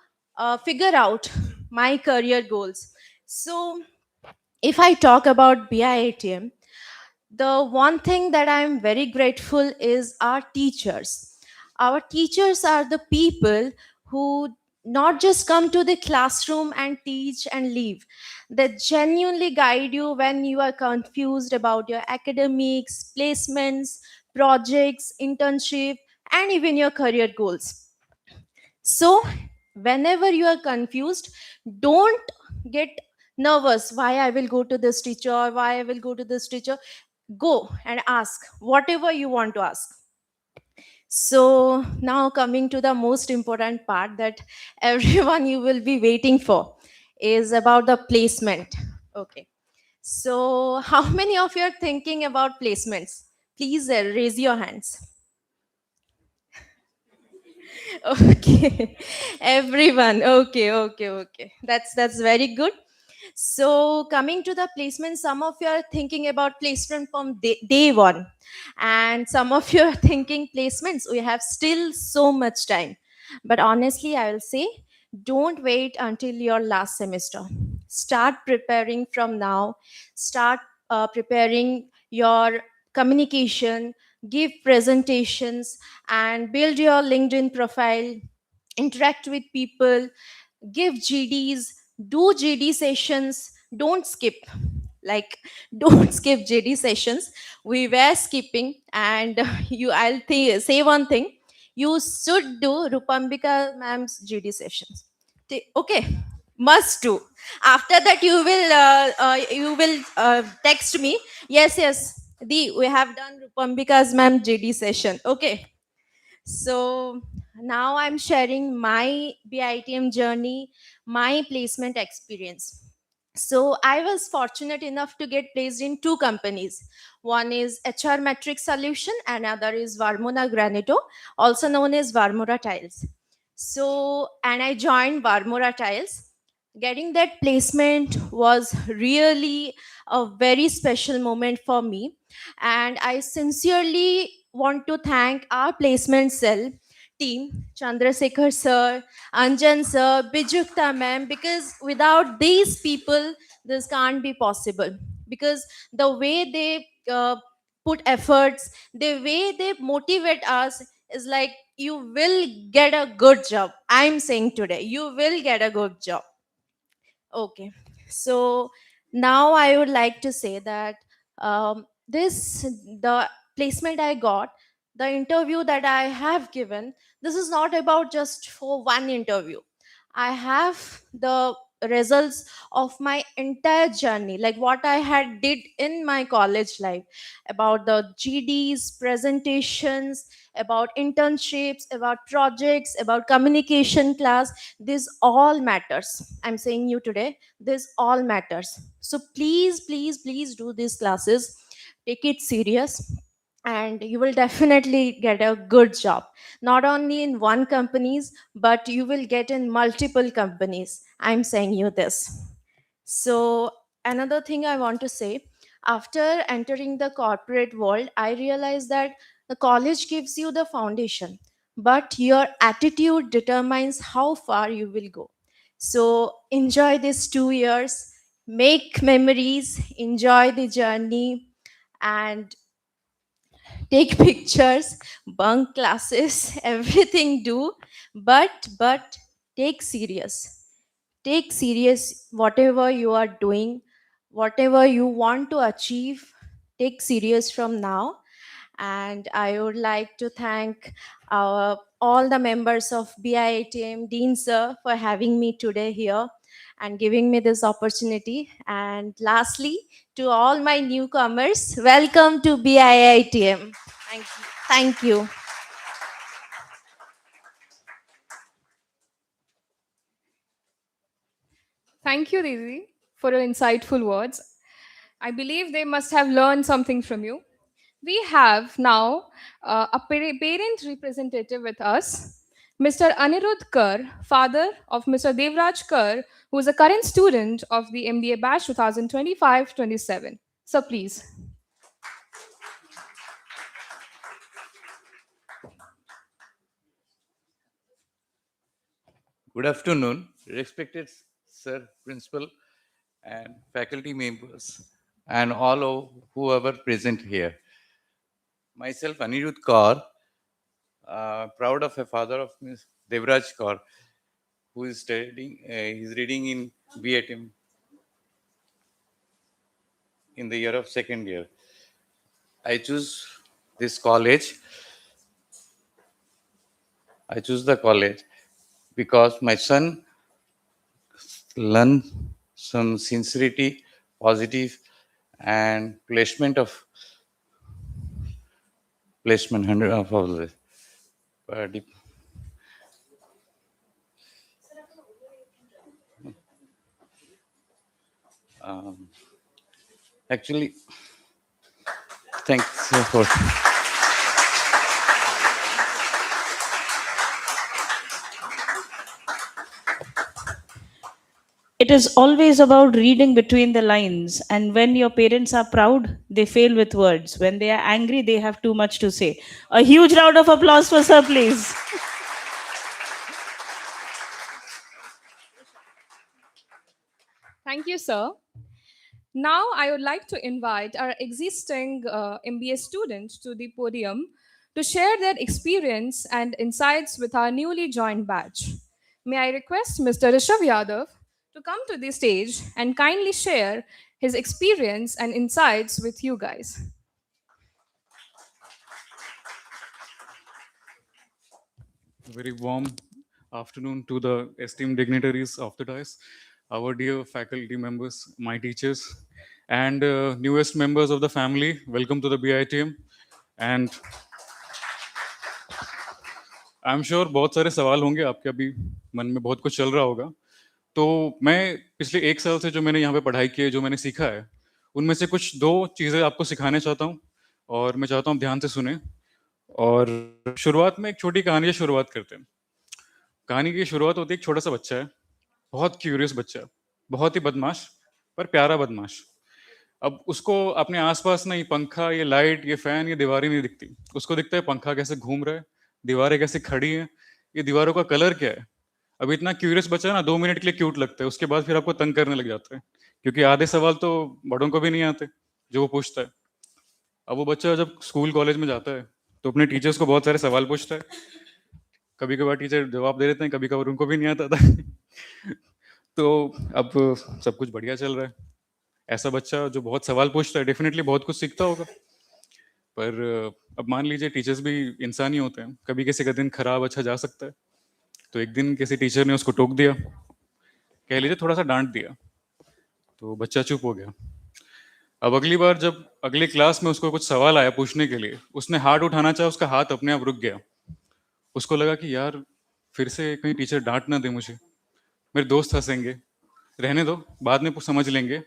figure out my career goals? So if I talk about BIITM, the one thing that I'm very grateful is our teachers. Our teachers are the people who not just come to the classroom and teach and leave. They genuinely guide you when you are confused about your academics, placements, projects, internship, and even your career goals. So, whenever you are confused, don't get nervous. Why I will go to this teacher? Why I will go to this teacher? Go and ask whatever you want to ask. So, now coming to the most important part that everyone you will be waiting for is about the placement. Okay. So, how many of you are thinking about placements? Please raise your hands. Okay, everyone. Okay. That's very good. So, coming to the placement, some of you are thinking about placement from day one, and some of you are thinking placements. We have still so much time, but honestly, I will say, don't wait until your last semester. Start preparing from now. Start preparing your communication. Give presentations and build your LinkedIn profile. Interact with people, give GDs, do GD sessions, don't skip. Like, don't skip GD sessions. We were skipping, and say one thing. You should do Rupambika ma'am's GD sessions. Okay, must do. After that, you will text me. Yes, we have done Rupambika's ma'am GD session. Okay. So now I'm sharing my BITM journey, my placement experience. So I was fortunate enough to get placed in two companies. One is HR Metric Solution, and other is Varmona Granito, also known as Varmora Tiles. So, and I joined Varmora Tiles. Getting that placement was really a very special moment for me, and I sincerely want to thank our placement cell team, Chandrasekhar sir, Anjan sir, Bijukta ma'am, because without these people, this can't be possible. Because the way they put efforts, the way they motivate us is like, you will get a good job. I'm saying today, you will get a good job. Okay, so now I would like to say that the placement I got, the interview that I have given, this is not about just for one interview. I have the results of my entire journey, like what I had did in my college life, about the GDs, presentations, about internships, about projects, about communication class. This all matters. I'm saying you today, this all matters. So please do these classes. Take it serious, and you will definitely get a good job, not only in one companies, but you will get in multiple companies. I'm saying you this. So another thing I want to say, after entering the corporate world, I realized that the college gives you the foundation, but your attitude determines how far you will go. So enjoy these 2 years, make memories, enjoy the journey, and take pictures, bunk classes, everything do, but take serious. Take serious whatever you are doing, whatever you want to achieve. Take serious from now. And I would like to thank all the members of BIITM, Dean Sir, for having me today here and giving me this opportunity. And lastly, to all my newcomers, welcome to BIITM. Thank you. Thank you. Thank you, Didi, for your insightful words. I believe they must have learned something from you. We have now a parent representative with us, Mr. Anirudh Kar, father of Mr. Devraj Kar, who is a current student of the MBA batch 2025-27. So please. Good afternoon, respected Sir Principal and faculty members and all of whoever present here. Myself, Anirudh Kaur, proud of a father of Ms. Devraj Kaur, who is studying, he's reading in BIITM in the year of second year. I choose this college. I choose the college because my son learned some sincerity, positive, and placement 100 of all this. Actually, thanks for. It is always about reading between the lines. And when your parents are proud, they fail with words. When they are angry, they have too much to say. A huge round of applause for Sir, please. Thank you, sir. Now, I would like to invite our existing MBA students to the podium to share their experience and insights with our newly joined batch. May I request Mr. Rishabh Yadav to come to the stage and kindly share his experience and insights with you guys. Very warm afternoon to the esteemed dignitaries of the dais, our dear faculty members, my teachers, and newest members of the family. Welcome to the BIITM. And I am sure बहुत सारे सवाल होंगे आपके अभी मन में, बहुत कुछ चल रहा होगा. तो मैं पिछले 1 साल से जो मैंने यहाँ पे पढ़ाई की है, जो मैंने सीखा है, उनमें से कुछ 2 चीज़ें आपको सिखाने चाहता हूँ और मैं चाहता हूँ ध्यान से सुने. और शुरुआत में एक छोटी कहानी से शुरुआत करते हैं. कहानी की शुरुआत होती है, एक छोटा सा बच्चा है, बहुत क्यूरियस बच्चा, बहुत ही बदमाश, पर प्यारा बदमाश. अब उसको अपने आसपास नहीं पंखा, ये लाइट, ये फैन, ये दीवारें नहीं दिखती. उसको दिखता है पंखा कैसे घूम रहा है, दीवारें कैसे खड़ी हैं, ये दीवारों का कलर क्या है. अब इतना क्यूरियस बच्चा ना 2 मिनट के लिए क्यूट लगता है, उसके बाद फिर आपको तंग करने लग जाता है, क्योंकि आधे सवाल तो बड़ों को भी नहीं आते जो वो पूछता है. अब वो बच्चा जब स्कूल कॉलेज में जाता है तो अपने टीचर्स को बहुत सारे सवाल पूछता है. कभी कभार टीचर जवाब दे देते हैं, कभी कभार उनको भी नहीं आता था. तो अब सब कुछ बढ़िया चल रहा है. ऐसा बच्चा जो बहुत सवाल पूछता है डेफिनेटली बहुत कुछ सीखता होगा. पर अब मान लीजिए टीचर्स भी इंसान ही होते हैं, कभी किसी का दिन खराब अच्छा जा सकता है. तो एक दिन किसी टीचर ने उसको टोक दिया, कह लीजिए थोड़ा सा डांट दिया, तो बच्चा चुप हो गया. अब अगली बार जब अगली क्लास में उसको कुछ सवाल आया पूछने के लिए, उसने हाथ उठाना चाहा, उसका हाथ अपने आप रुक गया. उसको लगा कि यार फिर से कहीं टीचर डांट ना दे मुझे, मेरे दोस्त हंसेंगे, रहने दो बाद में समझ लेंगे.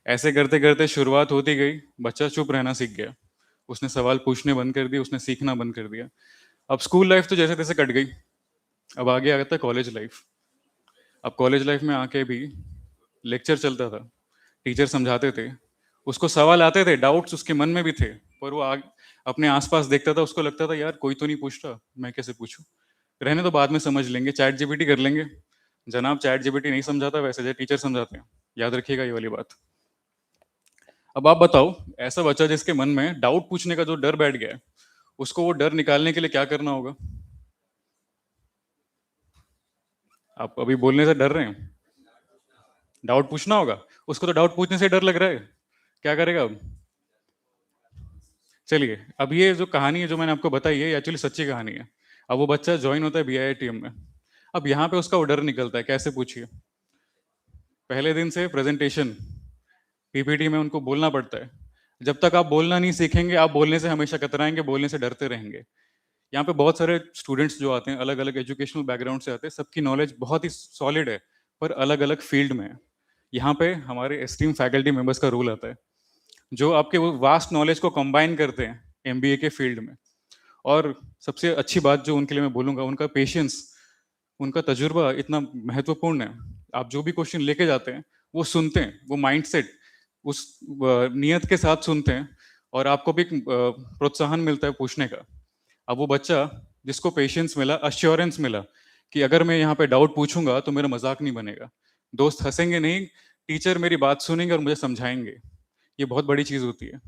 ऐसे करते करते शुरुआत होती गई, बच्चा चुप रहना सीख गया. उसने सवाल पूछने बंद कर दिए, उसने सीखना बंद कर दिया. अब स्कूल लाइफ तो जैसे तैसे कट गई. अब आगे आ गया कॉलेज लाइफ. अब कॉलेज लाइफ में आके भी लेक्चर चलता था, टीचर समझाते थे, उसको सवाल आते थे, डाउट्स उसके मन में भी थे, पर वो अपने आसपास देखता था, उसको लगता था यार कोई तो नहीं पूछ रहा, मैं कैसे पूछूं, रहने तो बाद में समझ लेंगे, चैट जीपीटी कर लेंगे. जनाब चैट जीपीटी नहीं समझाता, वैसे जो टीचर समझाते हैं, याद रखिएगा ये वाली बात. अब आप बताओ, ऐसा बच्चा जिसके मन में डाउट पूछने का जो डर बैठ गया है, उसको वो डर निकालने के लिए क्या करना होगा? आप अभी बोलने से डर रहे हैं, डाउट पूछना होगा. उसको तो डाउट पूछने से डर लग रहा है, क्या करेगा अब? चलिए, अब ये जो कहानी है जो मैंने आपको बताई है, ये एक्चुअली सच्ची कहानी है. अब वो बच्चा ज्वाइन होता है BIITM में. अब यहाँ पे उसका वो डर निकलता है, कैसे पूछिए. पहले दिन से प्रेजेंटेशन पीपीटी में उनको बोलना पड़ता है. जब तक आप बोलना नहीं सीखेंगे, आप बोलने से हमेशा कतराएंगे, बोलने से डरते रहेंगे. यहाँ पे बहुत सारे स्टूडेंट्स जो आते हैं, अलग अलग एजुकेशनल बैकग्राउंड से आते हैं, सबकी नॉलेज बहुत ही सॉलिड है, पर अलग अलग फील्ड में है. यहाँ पे हमारे एस्टीम फैकल्टी मेंबर्स का रोल आता है, जो आपके वो वास्ट नॉलेज को कंबाइन करते हैं MBA के फील्ड में. और सबसे अच्छी बात जो उनके लिए मैं बोलूँगा, उनका पेशेंस, उनका तजुर्बा इतना महत्वपूर्ण है. आप जो भी क्वेश्चन लेके जाते हैं वो सुनते हैं, वो माइंडसेट उस नियत के साथ सुनते हैं, और आपको भी प्रोत्साहन मिलता है पूछने का. अब वो बच्चा जिसको पेशेंस मिला, अश्योरेंस मिला कि अगर मैं यहाँ पे डाउट पूछूंगा तो मेरा मजाक नहीं बनेगा, दोस्त हंसेंगे नहीं, टीचर मेरी बात सुनेंगे और मुझे समझाएंगे, ये बहुत बड़ी चीज़ होती है.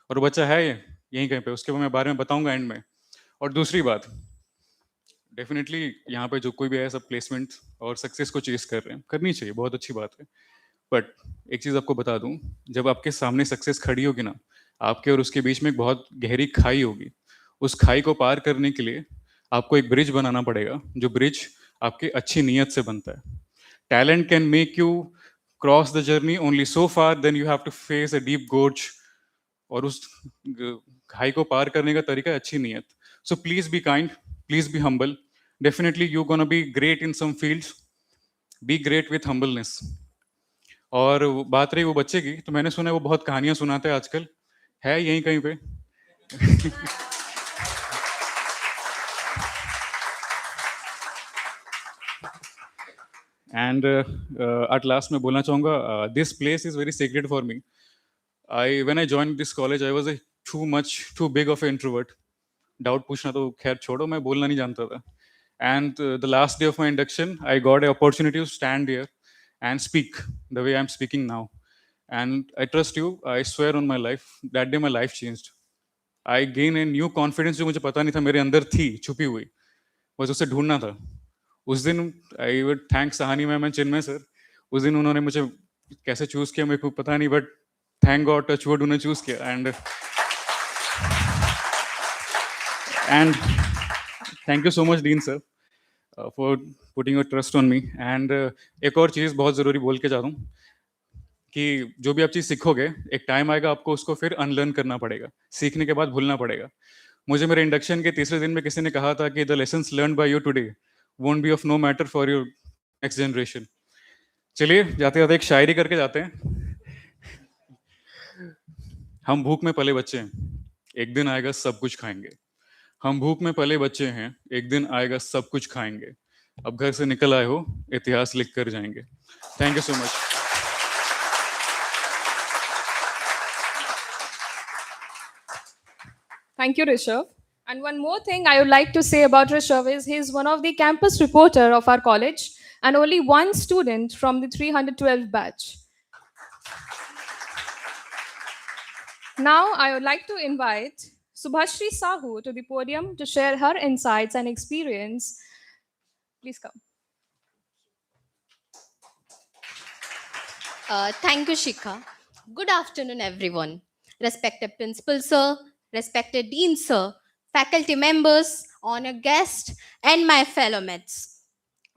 और वो बच्चा है यहीं कहीं पे, उसके मैं बारे में बताऊंगा एंड में. और दूसरी बात, डेफिनेटली यहाँ पे जो कोई भी है सब प्लेसमेंट और सक्सेस को चेस कर रहे हैं, करनी चाहिए, बहुत अच्छी बात है. बट एक चीज़ आपको बता दूं, जब आपके सामने सक्सेस खड़ी होगी ना, आपके और उसके बीच में एक बहुत गहरी खाई होगी. उस खाई को पार करने के लिए आपको एक ब्रिज बनाना पड़ेगा, जो ब्रिज आपकी अच्छी नीयत से बनता है. Talent can make you cross the journey only so far, then you have to face a deep gorge. और उस खाई को पार करने का तरीका है अच्छी नीयत. So please be kind, please be humble. Definitely you're gonna be great in some fields. Be great with humbleness. और बात रही वो बच्चे की, तो मैंने सुना है वो बहुत कहानियां सुनाते हैं आजकल. है यहीं कहीं पे? एंड एट लास्ट मैं बोलना चाहूँगा, this place is very secret for me. When I join this college I was too big of introvert. Doubt पूछना तो खैर छोड़ो, मैं बोलना नहीं जानता था. And the last day of my induction I got a opportunity to stand here and speak the way I'm speaking now. And I trust you, I swear on my life, that day my life changed. I gained a new confidence जो मुझे पता नहीं था मेरे अंदर थी छुपी हुई, बस उसे ढूंढना था. उस दिन I would thank Sahani ma'am and Chinmay sir. उस दिन उन्होंने मुझे कैसे चूज किया मेरे को पता नहीं, but thank God touch wood उन्होंने चूज किया. And thank you so much dean sir for putting your trust on me. And एक और चीज़ बहुत ज़रूरी बोल के जाता हूँ कि जो भी आप चीज़ सीखोगे एक टाइम आएगा आपको उसको फिर अनलर्न करना पड़ेगा, सीखने के बाद भूलना पड़ेगा. मुझे मेरे इंडक्शन के तीसरे दिन में किसी ने कहा था कि the lessons learn by you today won't be of no matter for your next generation. चलिए जाते जाते एक शायरी करके जाते हैं. हम भूख में पले बच्चे हैं, एक दिन आएगा सब कुछ खाएंगे. हम भूख में पले बच्चे हैं, एक दिन आएगा सब कुछ खाएंगे. अब घर से निकल आए हो, इतिहास लिख कर जाएंगे. Thank you so much. Thank you, Rishabh. And one more thing I would like to say about Rishabh is he is one of the campus reporter of our college and only one student from the 312 batch. Now I would like to invite Subhashri Sahu to the podium to share her insights and experience. Please come. Thank you, Shikha. Good afternoon, everyone. Respected Principal Sir, respected Dean Sir, faculty members, honored guests, and my fellow mates,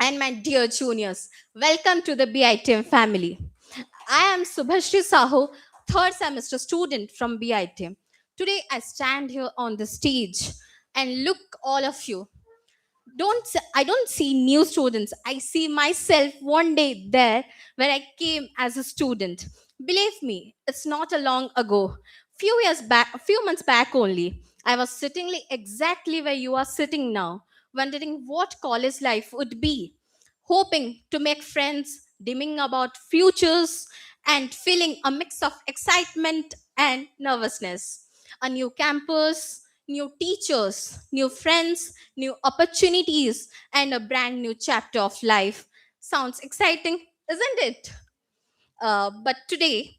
and my dear juniors. Welcome to the BIITM family. I am Subhashri Sahu, third semester student from BIITM. Today, I stand here on the stage and look all of you. I don't see new students. I see myself one day there where I came as a student. Believe me, it's not a long ago. Few months back only, I was sitting exactly where you are sitting now, wondering what college life would be, hoping to make friends, dreaming about futures, and feeling a mix of excitement and nervousness. A new campus, new teachers, new friends, new opportunities, and a brand new chapter of life. Sounds exciting, isn't it? But today,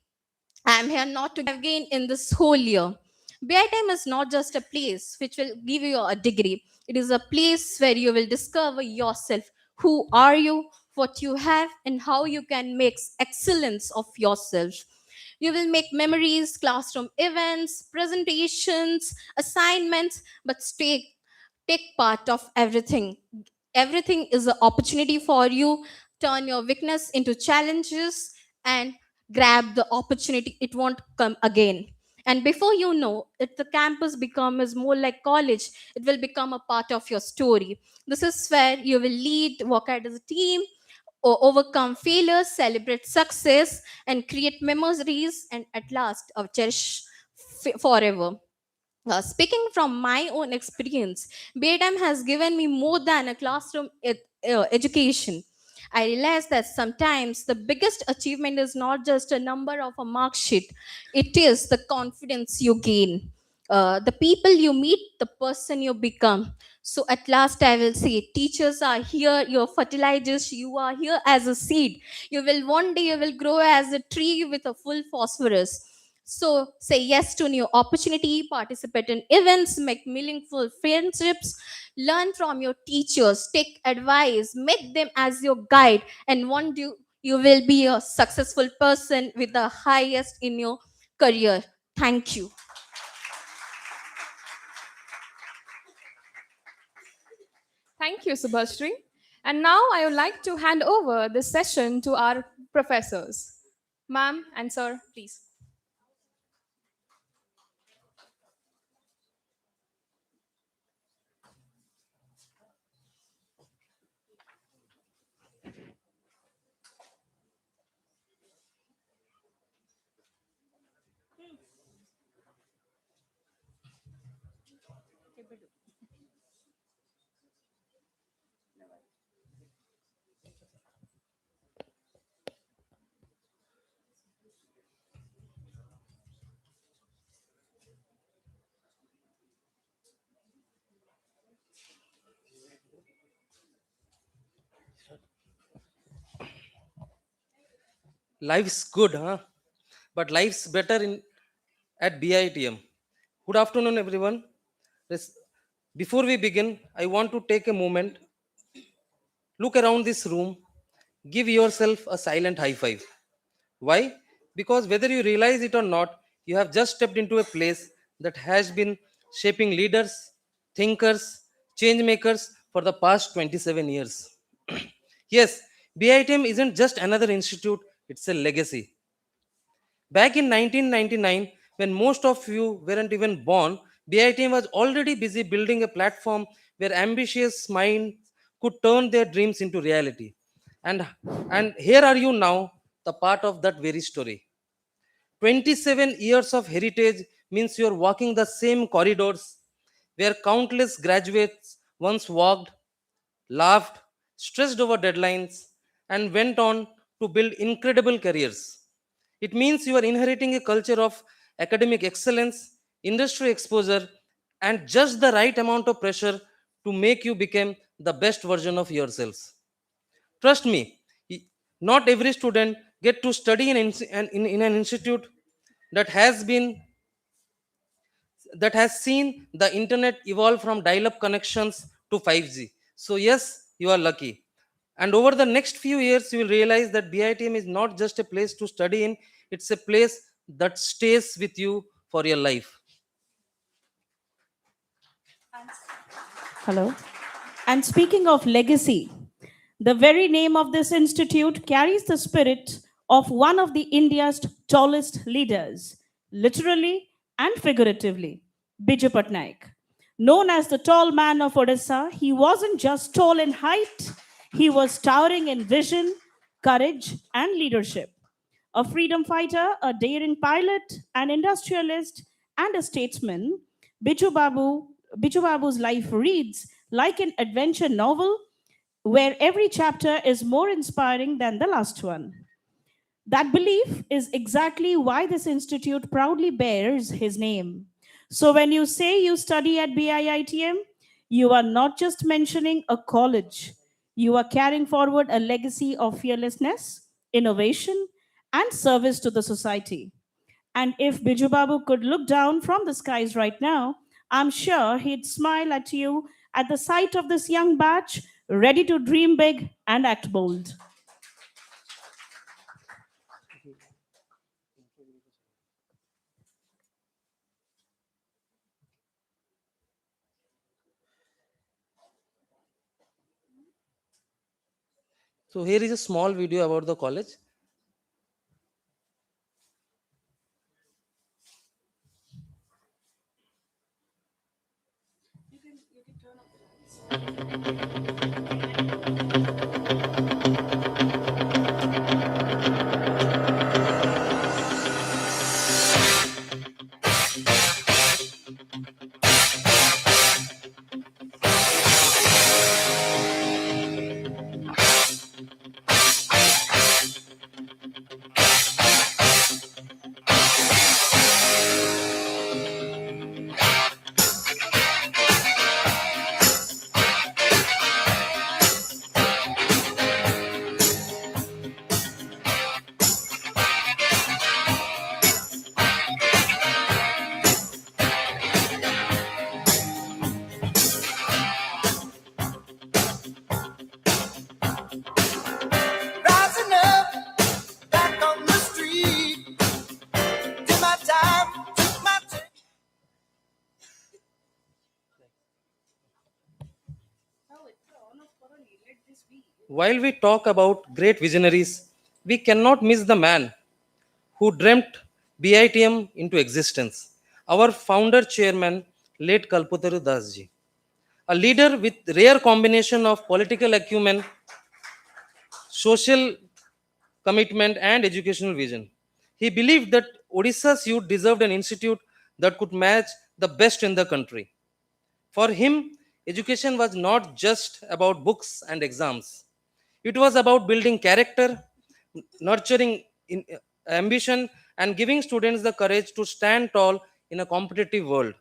I am here not to gain in this whole year. BITM is not just a place which will give you a degree. It is a place where you will discover yourself. Who are you, what you have, and how you can make excellence of yourself. You will make memories, classroom events, presentations, assignments, but take part of everything. Everything is an opportunity for you. Turn your weakness into challenges and grab the opportunity. It won't come again. And before you know, if the campus becomes more like college, it will become a part of your story. This is where you will lead, work as a team, or overcome failures, celebrate success, and create memories, and at last, cherish forever. Speaking from my own experience, BITM has given me more than a classroom education. I realized that sometimes the biggest achievement is not just a number of a mark sheet, it is the confidence you gain. The people you meet, the person you become. So at last I will say, teachers are here, your fertilizers, you are here as a seed. You will one day, you will grow as a tree with a full phosphorus. So say yes to new opportunity, participate in events, make meaningful friendships, learn from your teachers, take advice, make them as your guide, and one day you will be a successful person with the highest in your career. Thank you. Thank you, Subhashri. And now I would like to hand over this session to our professors. Ma'am and sir, please. Life's good, huh? But life's better in at BITM. Good afternoon, everyone. Yes, before we begin, I want to take a moment, look around this room, give yourself a silent high five. Why? Because whether you realize it or not, you have just stepped into a place that has been shaping leaders, thinkers, change makers for the past 27 years. Yes, BITM isn't just another institute, it's a legacy. Back in 1999, when most of you weren't even born, BITM was already busy building a platform where ambitious minds could turn their dreams into reality. And, and here are you now, the part of that very story. 27 years of heritage means you're walking the same corridors where countless graduates once walked, laughed, stressed over deadlines, and went on to build incredible careers. It means you are inheriting a culture of academic excellence, industry exposure, and just the right amount of pressure to make you become the best version of yourselves. Trust me, not every student get to study in an institute that has been that has seen the internet evolve from dial-up connections to 5G. So yes, you are lucky. And over the next few years, you will realize that BITM is not just a place to study in, it's a place that stays with you for your life. Hello. And speaking of legacy, the very name of this institute carries the spirit of one of the India's tallest leaders, literally and figuratively, Biju Patnaik. Known as the tall man of Odisha, he wasn't just tall in height, he was towering in vision, courage, and leadership. A freedom fighter, a daring pilot, an industrialist, and a statesman, Biju Babu's life reads like an adventure novel where every chapter is more inspiring than the last one. That belief is exactly why this institute proudly bears his name. So when you say you study at BIITM, you are not just mentioning a college, you are carrying forward a legacy of fearlessness, innovation, and service to the society. And if Biju Babu could look down from the skies right now, I'm sure he'd smile at you at the sight of this young batch ready to dream big and act bold. So here is a small video about the college. while we talk about great visionaries, we cannot miss the man who dreamt BITM into existence, our founder chairman, late Kalpataru Das ji, a leader with rare combination of political acumen, social commitment, and educational vision. He believed that Odisha's youth deserved an institute that could match the best in the country. For him, education was not just about books and exams. It was about building character, nurturing ambition, and giving students the courage to stand tall in a competitive world.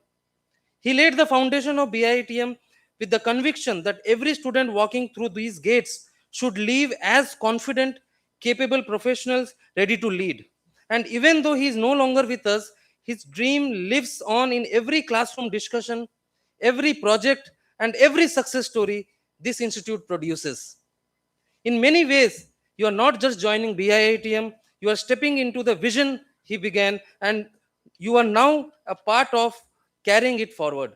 He laid the foundation of BITM with the conviction that every student walking through these gates should leave as confident, capable professionals ready to lead. And even though he is no longer with us, his dream lives on in every classroom discussion, every project, and every success story this institute produces. In many ways, you are not just joining BIITM, you are stepping into the vision he began, and you are now a part of carrying it forward.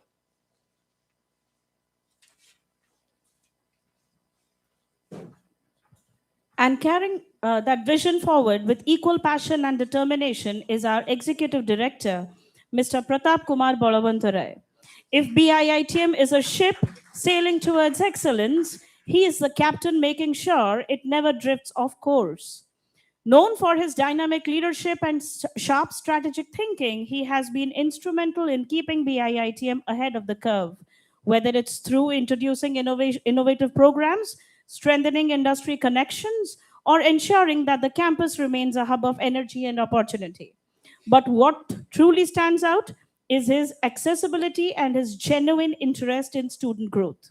And carrying that vision forward with equal passion and determination is our executive director, Mr. Pratap Kumar Balavantarai. If BIITM is a ship sailing towards excellence, he is the captain making sure it never drifts off course. Known for his dynamic leadership and sharp strategic thinking, he has been instrumental in keeping BIITM ahead of the curve, whether it's through introducing innovative programs, strengthening industry connections, or ensuring that the campus remains a hub of energy and opportunity. But what truly stands out is his accessibility and his genuine interest in student growth.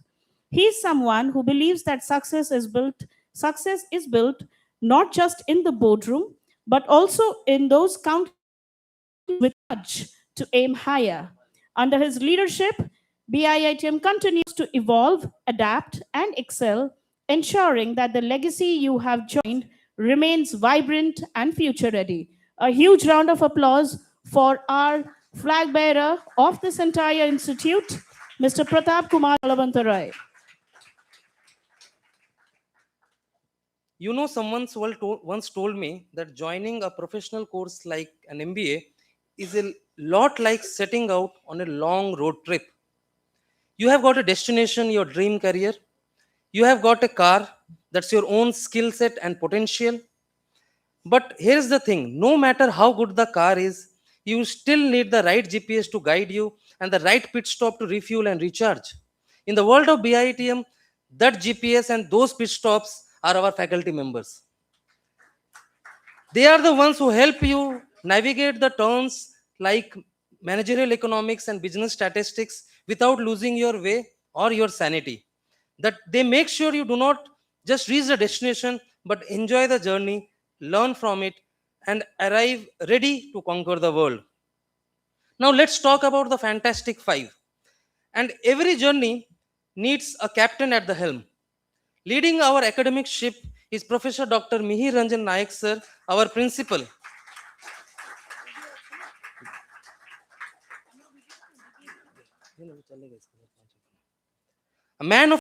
He is someone who believes that success is built not just in the boardroom, but also in those countless with urge to aim higher. Under his leadership, BIITM continues to evolve, adapt, and excel, ensuring that the legacy you have joined remains vibrant and future ready. A huge round of applause for our flag bearer of this entire institute, Mr. Pratap Kumar Alavantarai. You know, someone once told me that joining a professional course like an MBA is a lot like setting out on a long road trip. You have got a destination, your dream career. You have got a car, that's your own skill set and potential. But here's the thing, no matter how good the car is, you still need the right GPS to guide you and the right pit stop to refuel and recharge. In the world of BITM, that GPS and those pit stops are our faculty members. They are the ones who help you navigate the turns like managerial economics and business statistics without losing your way or your sanity. That they make sure you do not just reach the destination but enjoy the journey, learn from it, and arrive ready to conquer the world. Now let's talk about the Fantastic Five. And every journey needs a captain at the helm. Leading our academic ship is Professor Dr. Mihir Ranjan Nayak sir, our principal. A man of